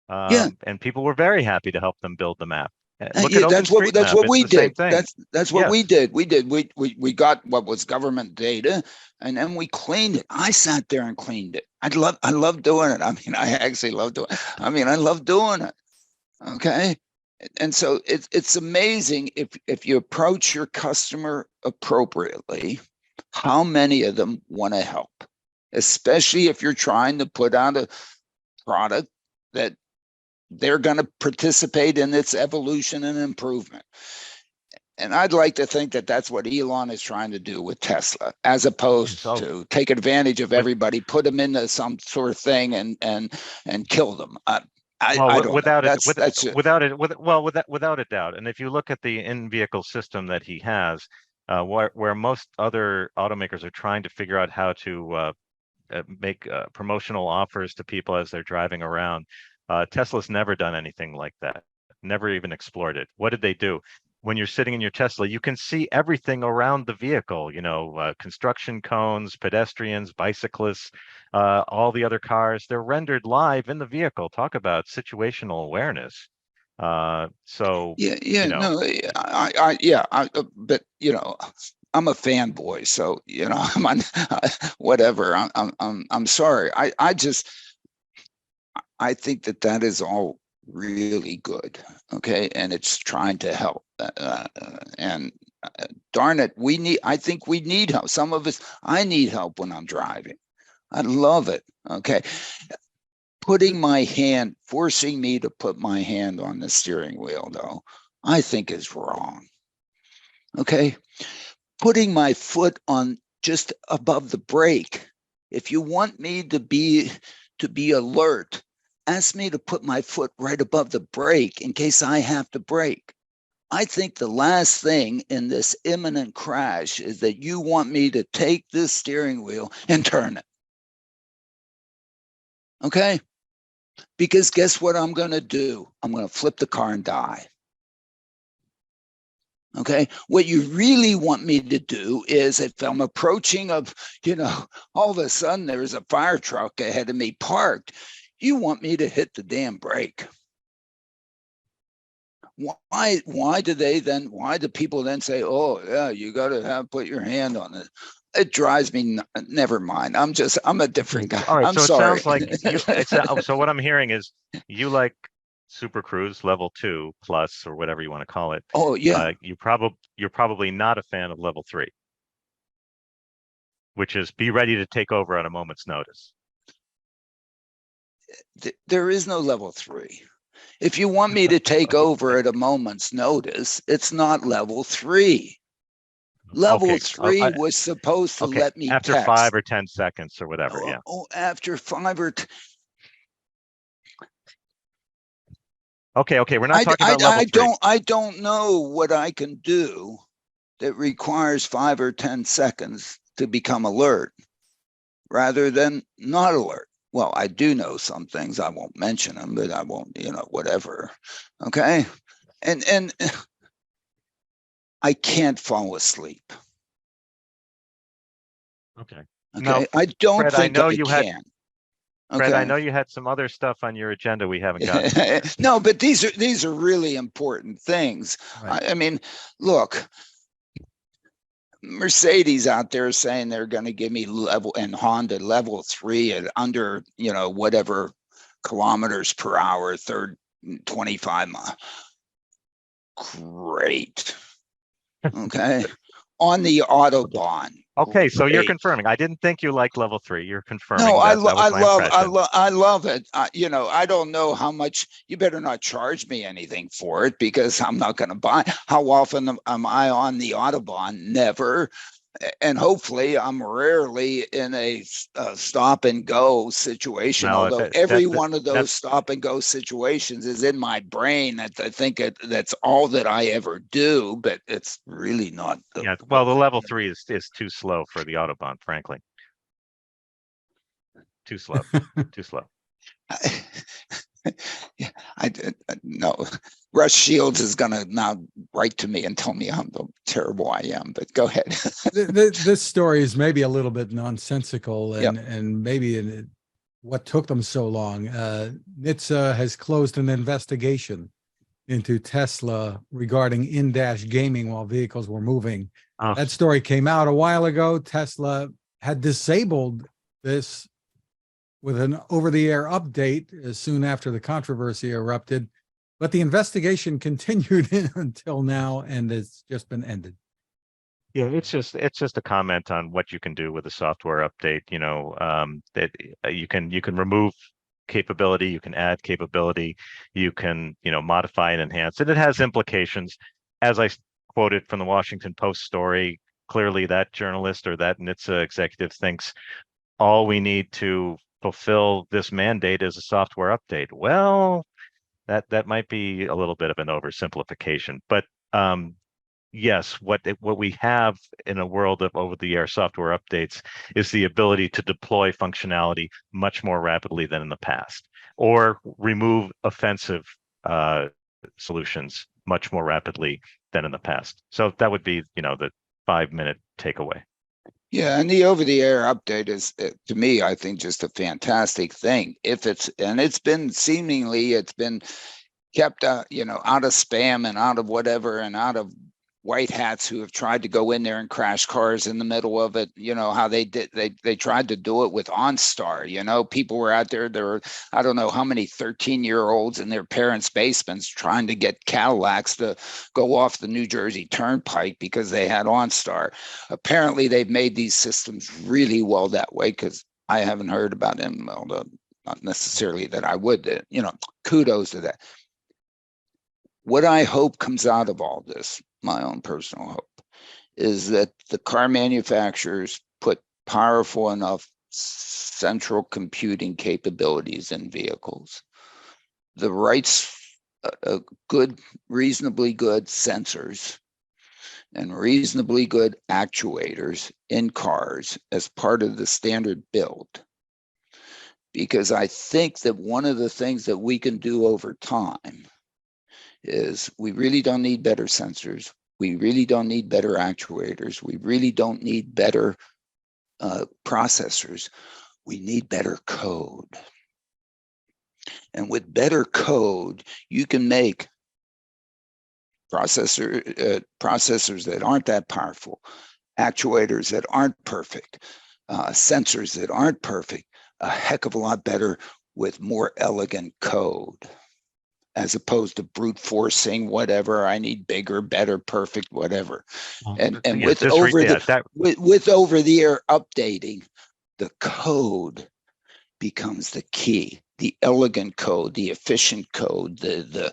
And people were very happy to help them build the map. Look at OpenStreetMap. That's what we did. That's what we did. We got what was government data, and then we cleaned it. I sat there and cleaned it. I love doing it. I mean, I actually love doing it. I mean, I love doing it. Okay. And so it's amazing if you approach your customer appropriately, how many of them want to help, especially if you're trying to put out a product that they're going to participate in its evolution and improvement. And I'd like to think that that's what Elon is trying to do with Tesla, as opposed to take advantage of everybody, put them into some sort of thing and kill them. Without a doubt. And if you look at the in-vehicle system that he has, where most other automakers are trying to figure out how to make promotional offers to people as they're driving around, Tesla's never done anything like that, never even explored it. What did they do? When you're sitting in your Tesla, you can see everything around the vehicle, you know, construction cones, pedestrians, bicyclists, all the other cars, they're rendered live in the vehicle. Talk about situational awareness. But you know, I'm a fanboy, so you know, I'm on whatever. I'm sorry. I think that is all really good. Okay, and it's trying to help. Darn it, I think we need help. Some of us, I need help when I'm driving. I love it. Okay. Forcing me to put my hand on the steering wheel, though, I think is wrong. Okay. Putting my foot on just above the brake. If you want me to be alert, ask me to put my foot right above the brake in case I have to brake. I think the last thing in this imminent crash is that you want me to take this steering wheel and turn it. Okay? Because guess what I'm going to do? I'm going to flip the car and die. Okay? What you really want me to do is if I'm approaching all of a sudden there's a fire truck ahead of me parked, you want me to hit the damn brake. Why do people then say, oh yeah, you got to put your hand on it? It drives me. Never mind. I'm a different guy. All right. I'm so sorry. It sounds like so what I'm hearing is you like Super Cruise Level 2 Plus or whatever you want to call it. Oh yeah. You're probably not a fan of Level 3, which is be ready to take over at a moment's notice. There is no Level 3. If you want me to take over at a moment's notice, it's not Level 3. Level 3 was supposed to let me after text. 5 or 10 seconds or whatever. After 5 or 10. Okay, we're not talking about Level 3. I don't know what I can do that requires 5 or 10 seconds to become alert rather than not alert. Well, I do know some things. I won't mention them, but I won't, whatever. Okay. And I can't fall asleep. Okay. Now, I don't Fred, think I can. Fred, I know you had some other stuff on your agenda we haven't gotten to. No, but these are really important things. Right. I mean, look, Mercedes out there saying they're going to give me level, and Honda level 3 at under, whatever kilometers per hour, 25 miles. Great. Okay. On the Autobahn. Okay, so you're Great. confirming. I didn't think you liked level 3. You're confirming No, that was my impression. I love it. I don't know how much. You better not charge me anything for it, because I'm not going to buy. How often am I on the Autobahn? Never. And hopefully I'm rarely in a stop and go situation, No, although every one of those stop and go situations is in my brain. That I think that's all that I ever do, but it's really not. Yeah, well, the level 3 is too slow for the Autobahn, frankly. Too slow. Too slow. Yeah, no. Russ Shields is going to now write to me and tell me how terrible I am, but go ahead. This story is maybe a little bit nonsensical, and Yep. and maybe what took them so long. NHTSA has closed an investigation into Tesla regarding in-dash gaming while vehicles were moving. Oh. That story came out a while ago. Tesla had disabled this with an over-the-air update soon after the controversy erupted, but the investigation continued until now, and it's just been ended. Yeah, it's just a comment on what you can do with a software update. That you can remove capability, you can add capability, you can modify and enhance, and it has implications. As I quoted from the Washington Post story, clearly that journalist or that NHTSA executive thinks all we need to fulfill this mandate is a software update. Well, that might be a little bit of an oversimplification, but yes, what we have in a world of over-the-air software updates is the ability to deploy functionality much more rapidly than in the past, or remove offensive solutions much more rapidly than in the past. So that would be, the 5-minute takeaway. Yeah, and the over-the-air update is, to me, I think, just a fantastic thing. It's been kept, out of spam and out of whatever, and out of white hats who have tried to go in there and crash cars in the middle of it. How they tried to do it with OnStar. People were out there. There were, I don't know how many 13-year-olds in their parents' basements trying to get Cadillacs to go off the New Jersey Turnpike because they had OnStar. Apparently, they've made these systems really well that way, because I haven't heard about them. Although not necessarily that I would. Kudos to that. What I hope comes out of all this, my own personal hope, is that the car manufacturers put powerful enough central computing capabilities in vehicles, the right, reasonably good sensors, and reasonably good actuators in cars as part of the standard build. Because I think that one of the things that we can do over time is we really don't need better sensors. We really don't need better actuators. We really don't need better processors. We need better code. And with better code, you can make processors that aren't that powerful, actuators that aren't perfect, sensors that aren't perfect, a heck of a lot better with more elegant code, as opposed to brute forcing whatever. I need bigger, better, perfect, whatever. And with over-the-air updating, the code becomes the key. The elegant code, the efficient code, the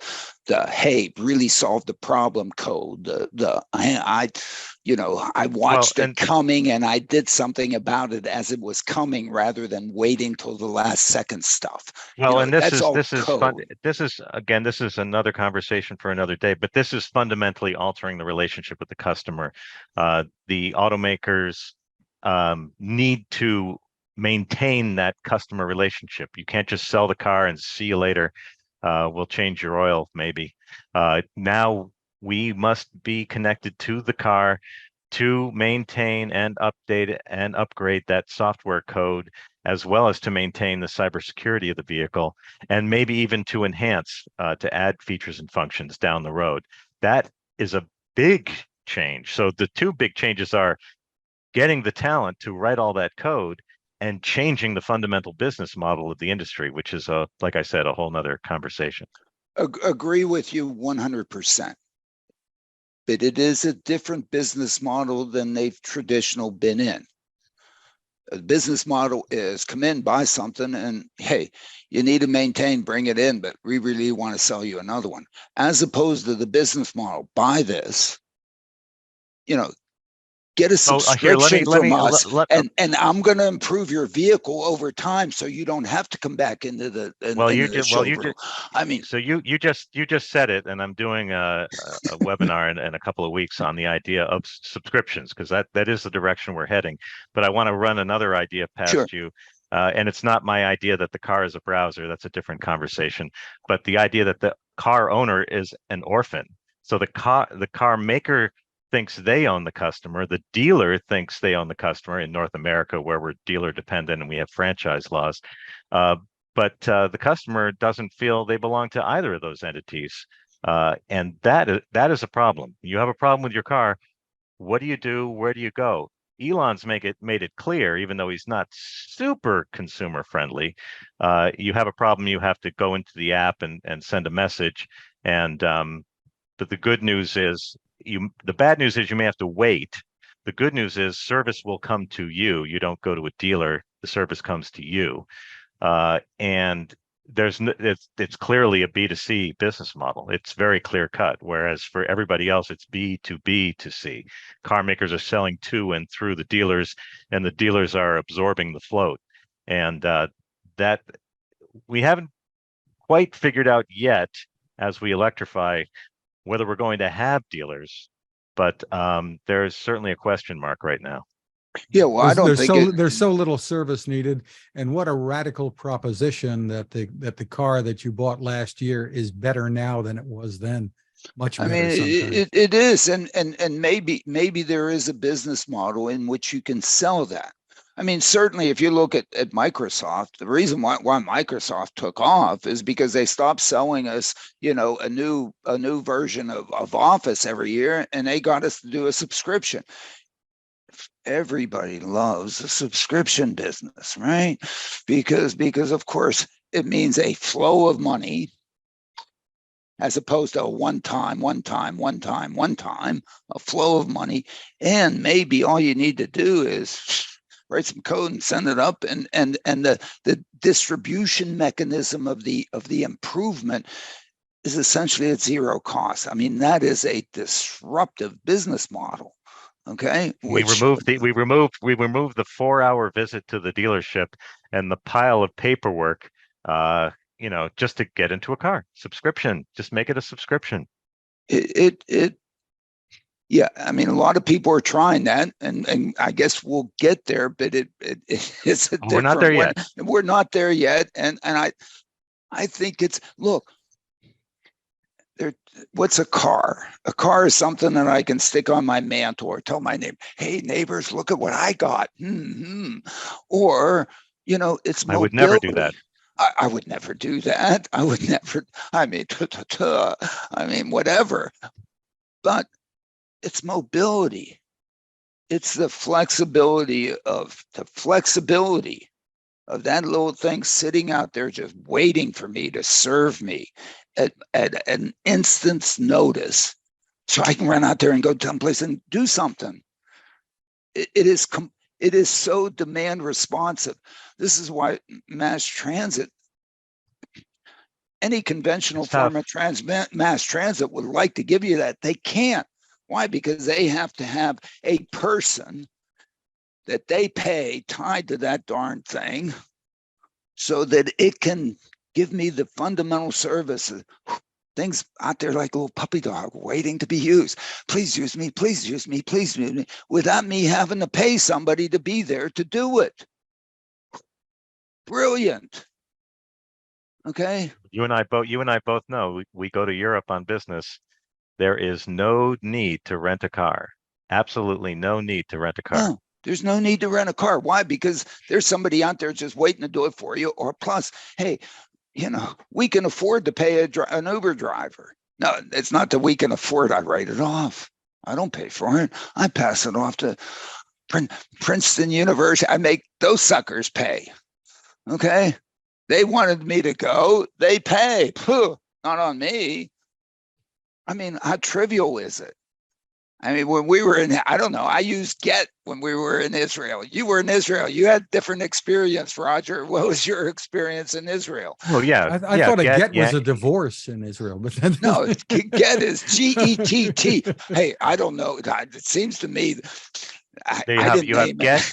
hey, really solve the problem code. I watched it coming and I did something about it as it was coming, rather than waiting till the last second stuff. Well, and this is fun. This is another conversation for another day. But this is fundamentally altering the relationship with the customer. The automakers need to maintain that customer relationship. You can't just sell the car and see you later. We'll change your oil, maybe. Now we must be connected to the car to maintain and update and upgrade that software code, as well as to maintain the cybersecurity of the vehicle, and maybe even to enhance, to add features and functions down the road. That is a big change. So the two big changes are getting the talent to write all that code and changing the fundamental business model of the industry, which is, like I said, a whole nother conversation. Agree with you 100%. But it is a different business model than they've traditional been in. The business model is come in, buy something, and hey, you need to maintain, bring it in, but we really want to sell you another one. As opposed to the business model, buy this, get a subscription from us, and I'm going to improve your vehicle over time, so you don't have to come back into the showroom. I mean, so you just said it, and I'm doing a webinar in a couple of weeks on the idea of subscriptions, because that is the direction we're heading. But I want to run another idea past you. And it's not my idea that the car is a browser. That's a different conversation. But the idea that the car owner is an orphan. So the car maker thinks they own the customer. The dealer thinks they own the customer in North America, where we're dealer dependent and we have franchise laws. But the customer doesn't feel they belong to either of those entities. And that is a problem. You have a problem with your car. What do you do? Where do you go? Elon's made it clear, even though he's not super consumer friendly, you have a problem, you have to go into the app and send a message. And but the good news is, the bad news is you may have to wait. The good news is service will come to you. You don't go to a dealer. The service comes to you. And it's clearly a B2C business model. It's very clear cut. Whereas for everybody else, it's B2B2C. Car makers are selling to and through the dealers, and the dealers are absorbing the float. And that we haven't quite figured out yet, as we electrify, whether we're going to have dealers, but there's certainly a question mark right now. Yeah, well, I don't think there's so little service needed, and what a radical proposition that the car that you bought last year is better now than it was then. Much better. I mean, it is, and maybe there is a business model in which you can sell that. I mean, certainly, if you look at Microsoft, the reason why Microsoft took off is because they stopped selling us, a new version of Office every year, and they got us to do a subscription. Everybody loves a subscription business, right? Because of course it means a flow of money, as opposed to a one time, a flow of money. And maybe all you need to do is write some code and send it up, and the distribution mechanism of the improvement is essentially at zero cost. I mean, that is a disruptive business model. Okay. We removed the 4-hour visit to the dealership and the pile of paperwork, just to get into a car. Subscription. Just make it a subscription. Yeah, I mean, a lot of people are trying that, and I guess we'll get there, but it's a different. We're not there yet. We're not there yet, and I think look. What's a car? A car is something that I can stick on my mantle or tell my neighbor, hey, neighbors, look at what I got. Or, it's mobility. I would never do that. I would never do that. I would never, I mean, whatever. But it's mobility. It's the flexibility of that little thing sitting out there just waiting for me to serve me at an instant's notice, so I can run out there and go someplace and do something. It is so demand responsive. This is why mass transit, any conventional form of mass transit would like to give you that. They can't. Why? Because they have to have a person that they pay tied to that darn thing, so that it can give me the fundamental service. Things out there like a little puppy dog waiting to be used. Please use me, please use me, please use me, without me having to pay somebody to be there to do it. Brilliant. Okay. You and I both know, we go to Europe on business. There is no need to rent a car. Absolutely no need to rent a car. No. There's no need to rent a car. Why? Because there's somebody out there just waiting to do it for you. Or plus, hey, we can afford to pay an Uber driver. No, it's not that we can afford. I write it off. I don't pay for it. I pass it off to Princeton University. I make those suckers pay. Okay. They wanted me to go. They pay. Phew, not on me. I mean, how trivial is it? I mean, when we were in, I don't know, I used Get when we were in Israel. You were in Israel. You had different experience, Roger. What was your experience in Israel? Well, yeah, I yeah, thought a get was yeah. a divorce in Israel, but then No, Get is Gett. Hey, I don't know. It seems to me They I have didn't you have name Get,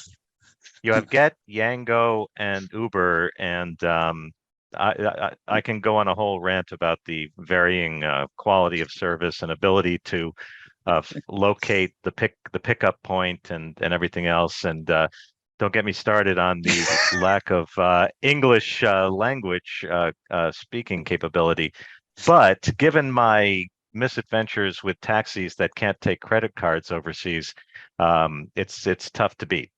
it. Yango, and Uber, and I can go on a whole rant about the varying quality of service and ability to locate the pickup point and everything else. And don't get me started on the lack of English language speaking capability. But given my misadventures with taxis that can't take credit cards overseas, it's tough to beat.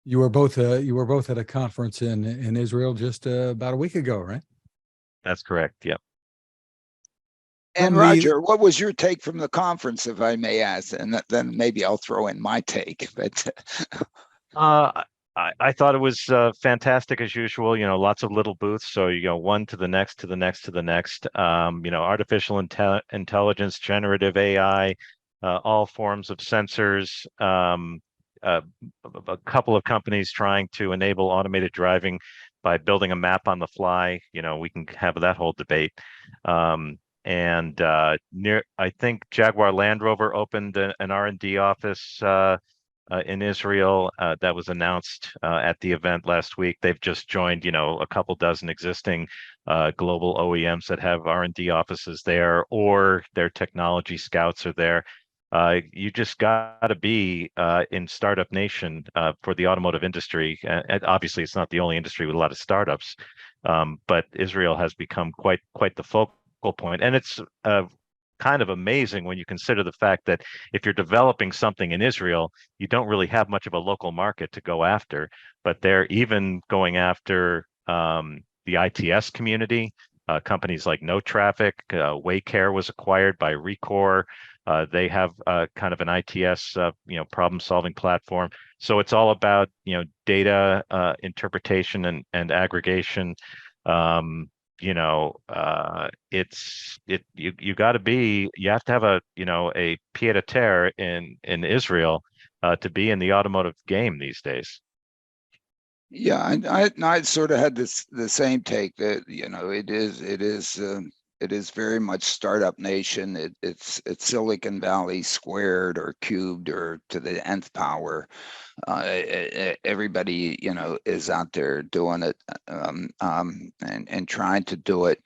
you were both at a conference in Israel just about a week ago, right? That's correct. Yep. And From the Roger, what was your take from the conference, if I may ask? And then maybe I'll throw in my take. But I thought it was fantastic as usual. You know, lots of little booths. So you go one to the next, to the next, to the next. You know, artificial intelligence, generative AI, all forms of sensors. Uh, a couple of companies trying to enable automated driving by building a map on the fly. You know, we can have that whole debate. And I think Jaguar Land Rover opened an R&D office in Israel that was announced at the event last week. They've just joined, you know, a couple dozen existing global OEMs that have R&D offices there, or their technology scouts are there. You just got to be in startup nation for the automotive industry. And obviously, it's not the only industry with a lot of startups, but Israel has become quite the focal point. And it's kind of amazing when you consider the fact that if you're developing something in Israel, you don't really have much of a local market to go after. But they're even going after the ITS community. Companies like No Traffic, Waycare was acquired by Recor. They have kind of an ITS, you know, problem-solving platform. So it's all about, you know, data interpretation and aggregation. You know, you got to be, you have to have a, you know, a pied a terre in Israel to be in the automotive game these days. yeah, I sort of had the same take that, you know, it is very much startup nation. It's Silicon Valley squared or cubed or to the nth power. Everybody, you know, is out there doing it and trying to do it.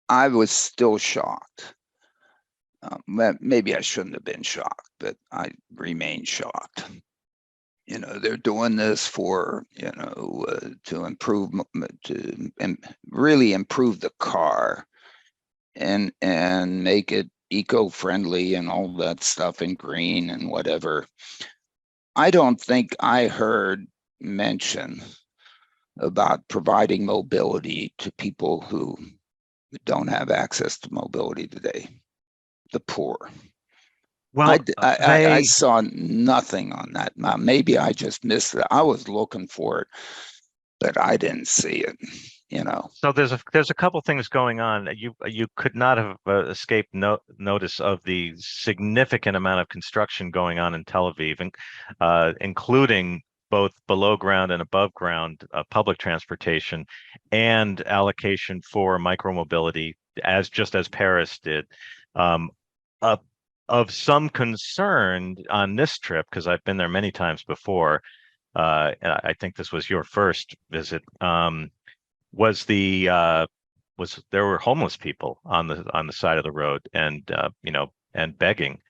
I was still shocked. Maybe I shouldn't have been shocked, but I remain shocked. You know, they're doing this for, you know, to improve, really improve the car and make it eco-friendly and all that stuff, and green and whatever. I don't think I heard mention about providing mobility to people who don't have access to mobility today, the poor. Well, I saw nothing on that. Maybe I just missed it. I was looking for it, but I didn't see it, you know. so there's a couple things going on. You could not have escaped notice of the significant amount of construction going on in Tel Aviv, and including both below ground and above ground public transportation, and allocation for micromobility, just as Paris did. Um, uh, of some concern on this trip, because I've been there many times before. And I think this was your first visit. Was the was there were homeless people on the side of the road, and you know, and begging.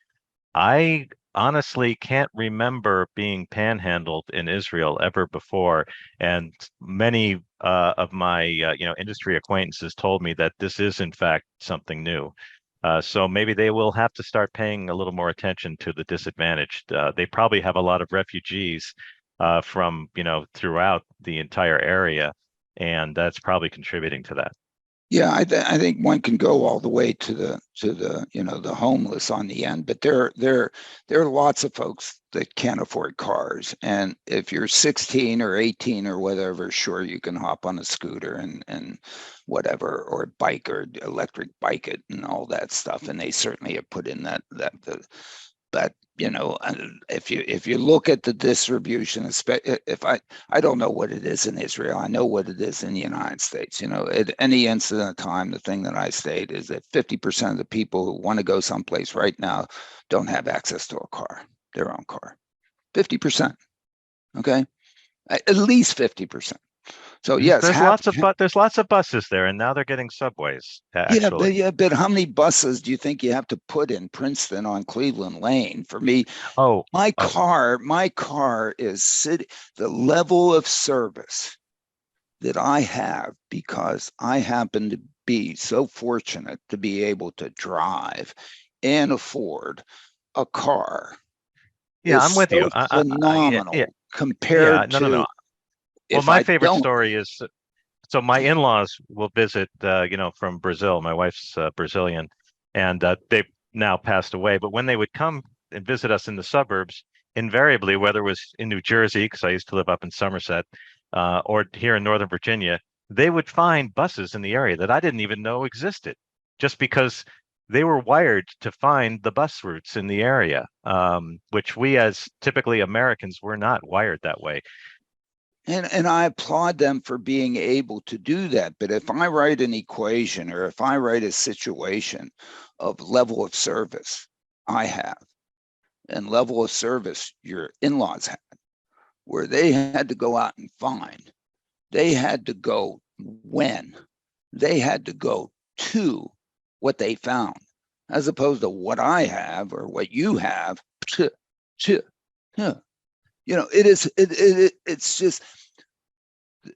I honestly can't remember being panhandled in Israel ever before, and many of my you know, industry acquaintances told me that this is in fact something new. So maybe they will have to start paying a little more attention to the disadvantaged. They probably have a lot of refugees from, you know, throughout the entire area, and that's probably contributing to that. Yeah, I think one can go all the way to the the homeless on the end, but there are lots of folks that can't afford cars, and if you're 16 or 18 or whatever, sure, you can hop on a scooter and whatever, or bike or electric bike it and all that stuff, and they certainly have put in but if you look at the distribution, if I don't know what it is in Israel, I know what it is in the United States. At any incident of time, the thing that I state is that 50% of the people who want to go someplace right now don't have access to a car, their own car. 50%. Okay, at least 50%. So yes, There's lots of buses there, and now they're getting subways, actually. but how many buses do you think you have to put in Princeton on Cleveland Lane? For me, Oh, my oh, car is the level of service that I have, because I happen to be so fortunate to be able to drive and afford a car, yeah, is I'm with so you. Yeah, phenomenal yeah, compared no, no, to no. Well, if my I favorite don't. story is so my in-laws will visit, from Brazil. My wife's Brazilian, and they've now passed away. But when they would come and visit us in the suburbs, invariably, whether it was in New Jersey, because I used to live up in Somerset, or here in Northern Virginia, they would find buses in the area that I didn't even know existed, just because they were wired to find the bus routes in the area, which we as typically Americans were not wired that way. And I applaud them for being able to do that. But if I write an equation, or if I write a situation of level of service I have and level of service your in-laws had, where they had to go out and find, they had to go when, they had to go to what they found, as opposed to what I have or what you have. It's just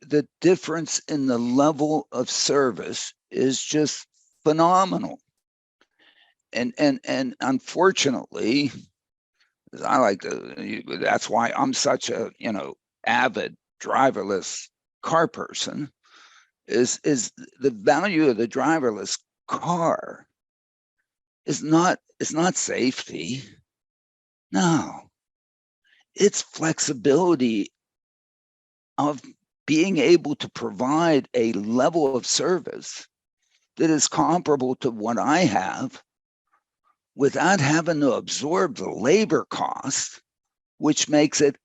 the difference in the level of service is just phenomenal. And unfortunately, I like to, that's why I'm such a, avid driverless car person, is the value of the driverless car is not safety. No, it's flexibility of being able to provide a level of service that is comparable to what I have without having to absorb the labor cost, which makes it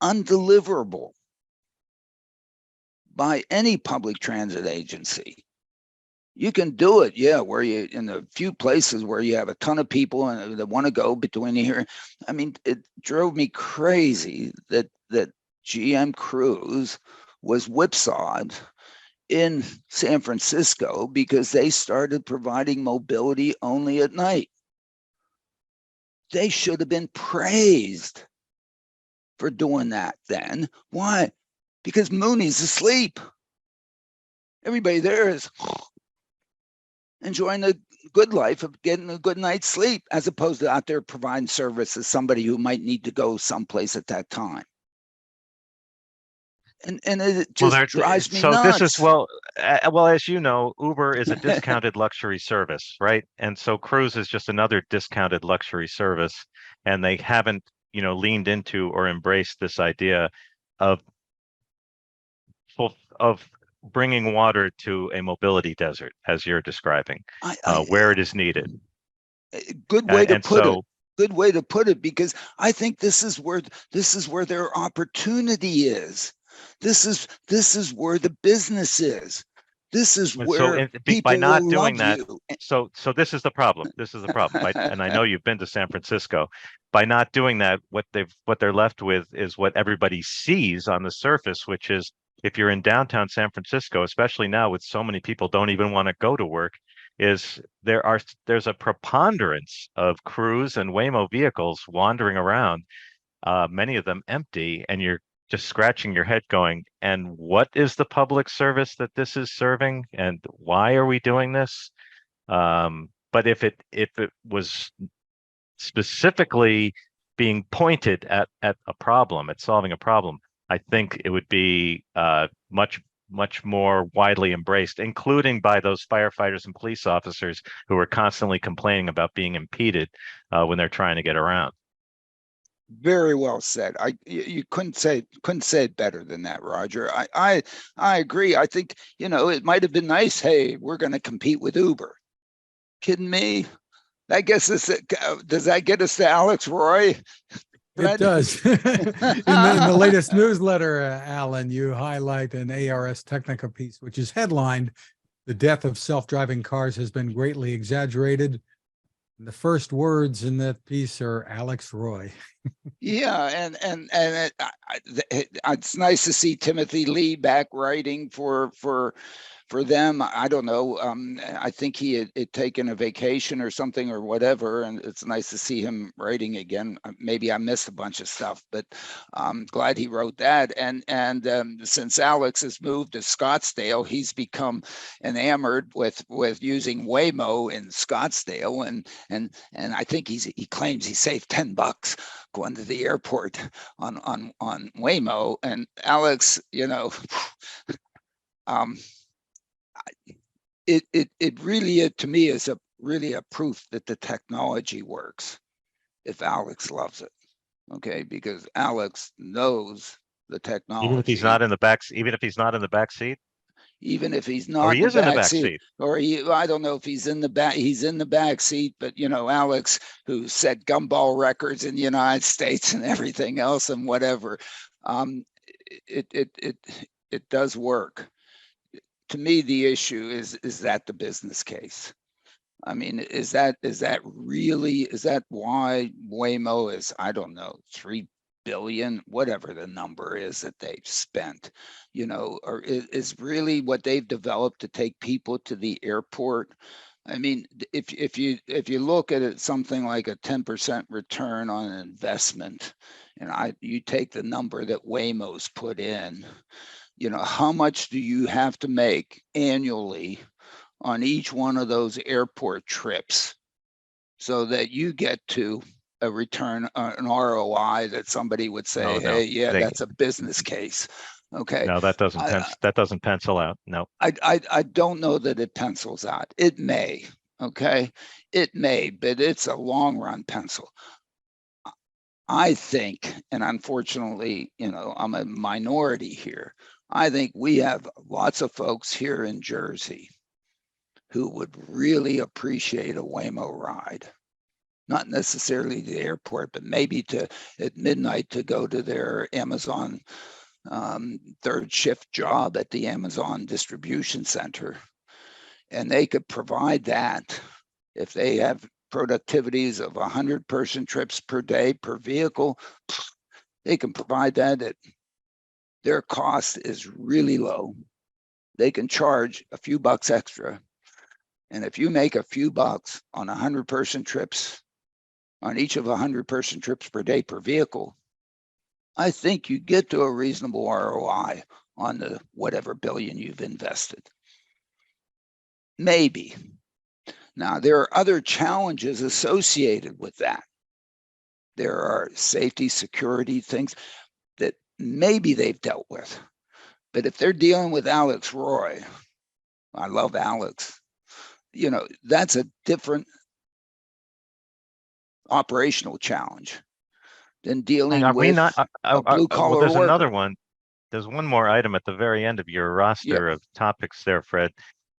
undeliverable by any public transit agency. You can do it, yeah, where you in a few places where you have a ton of people and that want to go between here. I mean, it drove me crazy that GM Cruise was whipsawed in San Francisco because they started providing mobility only at night. They should have been praised for doing that then. Why? Because Mooney's asleep. Everybody there is enjoying the good life of getting a good night's sleep, as opposed to out there providing service to somebody who might need to go someplace at that time. And it just drives me So this is nuts. well, as you know, Uber is a discounted luxury service, right? And so Cruise is just another discounted luxury service, and they haven't, leaned into or embraced this idea of of bringing water to a mobility desert, as you're describing, where it is needed. Good way to And put it. so, Good way to put it, because I think this is where their opportunity is. This is where the business is. This is where by people not will doing love that, you. so this is the problem. This is the problem. And I know you've been to San Francisco. By not doing that, what they're left with is what everybody sees on the surface, which is, if you're in downtown San Francisco, especially now with so many people don't even want to go to work, is there's a preponderance of Cruise and Waymo vehicles wandering around, many of them empty, and you're just scratching your head going, and what is the public service that this is serving, and why are we doing this? But if it was specifically being pointed at a problem, at solving a problem, I think it would be much much more widely embraced, including by those firefighters and police officers who are constantly complaining about being impeded when they're trying to get around. Very well said. You couldn't say it better than that, Roger. I agree. I think, it might have been nice. Hey, we're going to compete with Uber. Kidding me? That gets us. Does that get us to Alex Roy? It does. In the latest newsletter, Alan, you highlight an ARS Technica piece, which is headlined, "The death of self-driving cars has been greatly exaggerated." And the first words in that piece are Alex Roy. Yeah, and it's nice to see Timothy Lee back writing for them. I don't know. I think he had taken a vacation or something or whatever, and it's nice to see him writing again. Maybe I missed a bunch of stuff, but I'm glad he wrote that. And since Alex has moved to Scottsdale, he's become enamored with using Waymo in Scottsdale, and I think he claims he saved $10 going to the airport on Waymo. And Alex, it really, to me, is really a proof that the technology works if Alex loves it. Okay, because Alex knows the technology. Even if he's not in the back, even if he's not in the back seat. Even if he's not, or he is in the back seat, or I don't know if he's in the back. He's in the back seat, but Alex, who set gumball records in the United States and everything else and whatever, it does work. To me, the issue is that the business case. I mean, is that why Waymo is, I don't know, 3 billion, whatever the number is that they've spent, or is really what they've developed to take people to the airport? I mean, if you look at it, something like a 10% return on an investment, and you take the number that Waymo's put in, how much do you have to make annually on each one of those airport trips so that you get to a return, an ROI that somebody would say, hey, yeah, that's a business case. Okay. No, that doesn't pencil out. No. I don't know that it pencils out. It may, okay? It may, but it's a long run pencil. I think, and unfortunately, I'm a minority here. I think we have lots of folks here in Jersey who would really appreciate a Waymo ride. Not necessarily the airport, but maybe at midnight to go to their Amazon third shift job at the Amazon distribution center. And they could provide that if they have productivities of 100-person trips per day per vehicle. They can provide that at their cost is really low. They can charge a few bucks extra. And if you make a few bucks on 100-person trips, on each of 100-person trips per day per vehicle, I think you get to a reasonable ROI on the whatever billion you've invested. Maybe. Now, there are other challenges associated with that. There are safety, security things that maybe they've dealt with. But if they're dealing with Alex Roy, I love Alex, that's a different operational challenge than dealing with a blue-collar there's worker. Another one. There's one more item at the very end of your roster of topics there, Fred,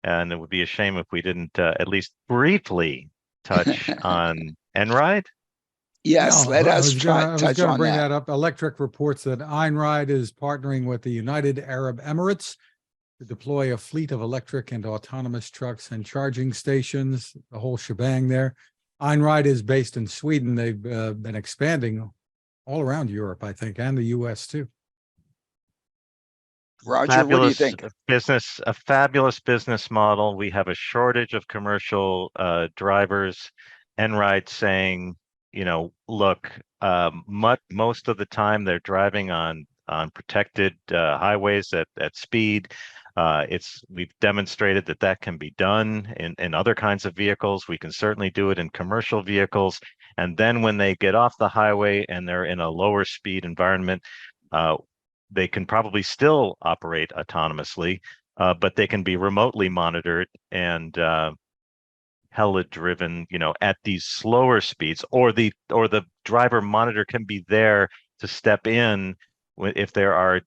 and it would be a shame if we didn't at least briefly touch on Einride. Yes, let us I was going to bring that up. Electric reports that Einride is partnering with the United Arab Emirates to deploy a fleet of electric and autonomous trucks and charging stations, the whole shebang there. Einride is based in Sweden. They've been expanding all around Europe, I think, and the US too. Roger, what do you think? A fabulous business model. We have a shortage of commercial drivers. Einride saying, look, most of the time they're driving on protected highways at speed. We've demonstrated that can be done in other kinds of vehicles. We can certainly do it in commercial vehicles. And then when they get off the highway and they're in a lower speed environment, they can probably still operate autonomously, but they can be remotely monitored and driven, at these slower speeds, or the driver monitor can be there to step in if there are,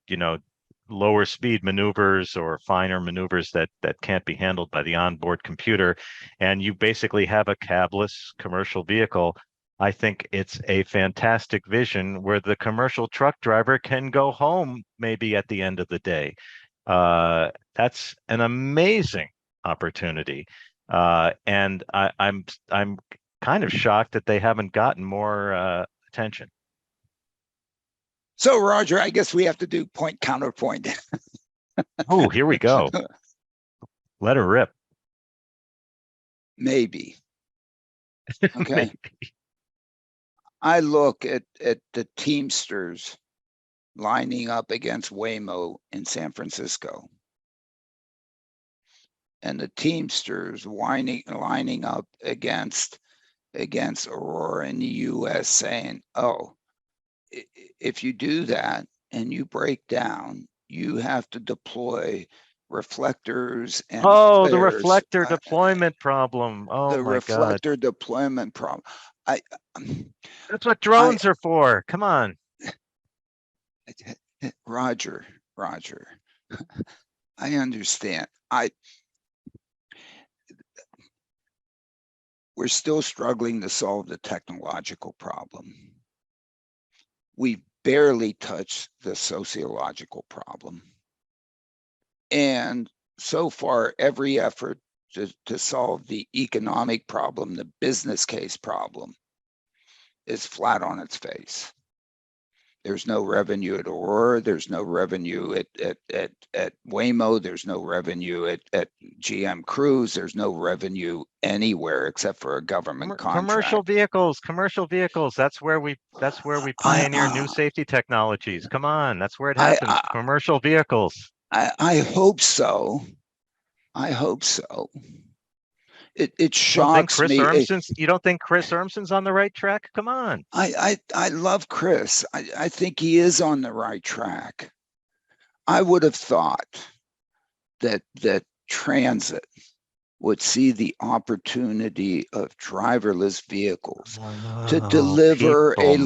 lower speed maneuvers or finer maneuvers that can't be handled by the onboard computer, and you basically have a cabless commercial vehicle. I think it's a fantastic vision where the commercial truck driver can go home maybe at the end of the day. That's an amazing opportunity. And I'm kind of shocked that they haven't gotten more attention. So, Roger, I guess we have to do point counterpoint. Oh, here we go. Let her rip. Maybe. Okay. Maybe. I look at the Teamsters lining up against Waymo in San Francisco, and the Teamsters lining up against Aurora in the U.S. saying, "Oh, if you do that and you break down, you have to deploy reflectors and Oh, the flares." reflector deployment problem. Oh The my God. reflector deployment problem. That's what drones are for. Come on. Roger, I understand. We're still struggling to solve the technological problem. We've barely touched the sociological problem. And so far, every effort to solve the economic problem, the business case problem, is flat on its face. There's no revenue at Aurora. There's no revenue at Waymo. There's no revenue at GM Cruise. There's no revenue anywhere except for a government contract. Commercial vehicles. That's where we pioneer new safety technologies. Come on, that's where it happens. Commercial vehicles. I hope so. It shocks me. You don't think Chris Urmson's on the right track? Come on. I love Chris. I think he is on the right track. I would have thought that transit would see the opportunity of driverless vehicles to deliver a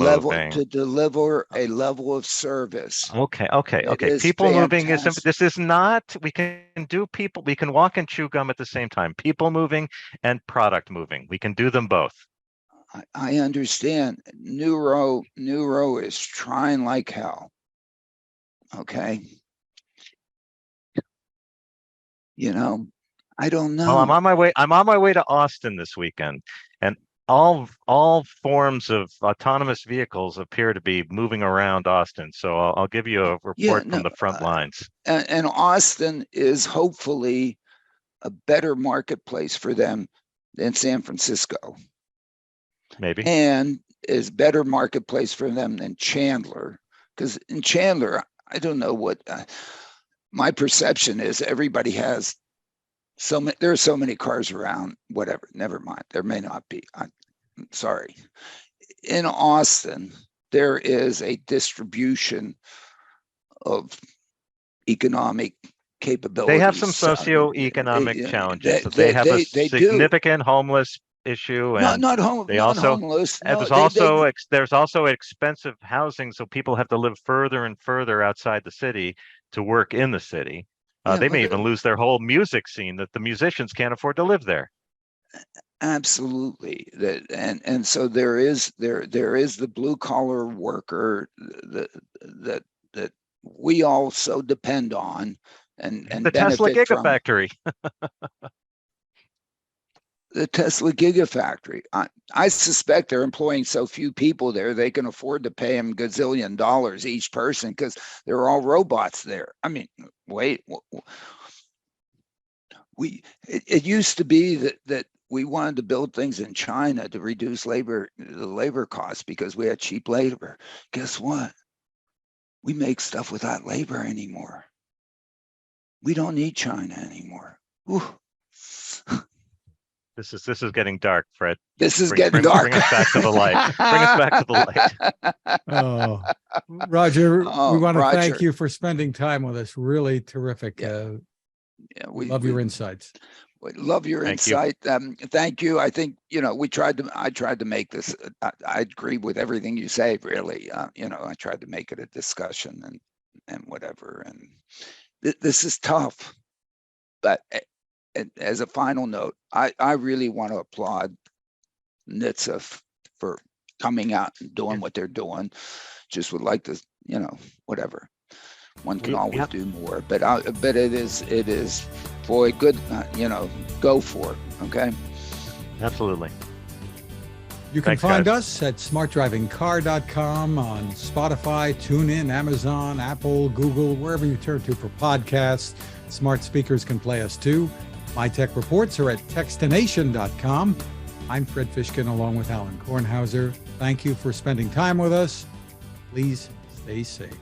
level of service. Okay. People moving is this is not. We can do people. We can walk and chew gum at the same time. People moving and product moving. We can do them both. I understand. Neuro is trying like hell. Okay. I don't know. Well, I'm on my way to Austin this weekend, and all forms of autonomous vehicles appear to be moving around Austin. So I'll give you a report from the front lines. And Austin is hopefully a better marketplace for them than San Francisco. Maybe. And is better marketplace for them than Chandler, because in Chandler, I don't know what my perception is. Everybody has there are so many cars around, whatever, never mind. There may not be. I'm sorry. In Austin, there is a distribution of economic capabilities. They have some socioeconomic challenges. They have a significant homeless issue, and homeless. There's also expensive housing, so people have to live further and further outside the city to work in the city. They may even lose their whole music scene, that the musicians can't afford to live there. Absolutely. And so there is the blue collar worker that we all so depend on and the Tesla Gigafactory. The Tesla Gigafactory. I suspect they're employing so few people there, they can afford to pay them $gazillion each person because they're all robots there. I mean, wait, it used to be that we wanted to build things in China to reduce the labor costs because we had cheap labor. Guess what? We make stuff without labor anymore. We don't need China anymore. Ooh. This is getting dark, Fred. This is getting dark. Bring us back to the light. Bring us back to the light. Oh, Roger, Oh, we want to thank Roger. you for spending time with us. Really terrific. Yeah. We love your insights. We love your Thank you. insight. Thank you. I think, I tried to make this, I agree with everything you say, really. I tried to make it a discussion and whatever. And this is tough. But as a final note, I really want to applaud NHTSA for coming out and doing what they're doing. Just would like to, whatever. One can always do more, but it is boy, good, go for it. Okay. Absolutely. You can Thanks, find guys. us at smartdrivingcar.com, on Spotify, TuneIn, Amazon, Apple, Google, wherever you turn to for podcasts. Smart speakers can play us too. My Tech Reports are at techstination.com. I'm Fred Fishkin along with Alain Kornhauser. Thank you for spending time with us. Please stay safe.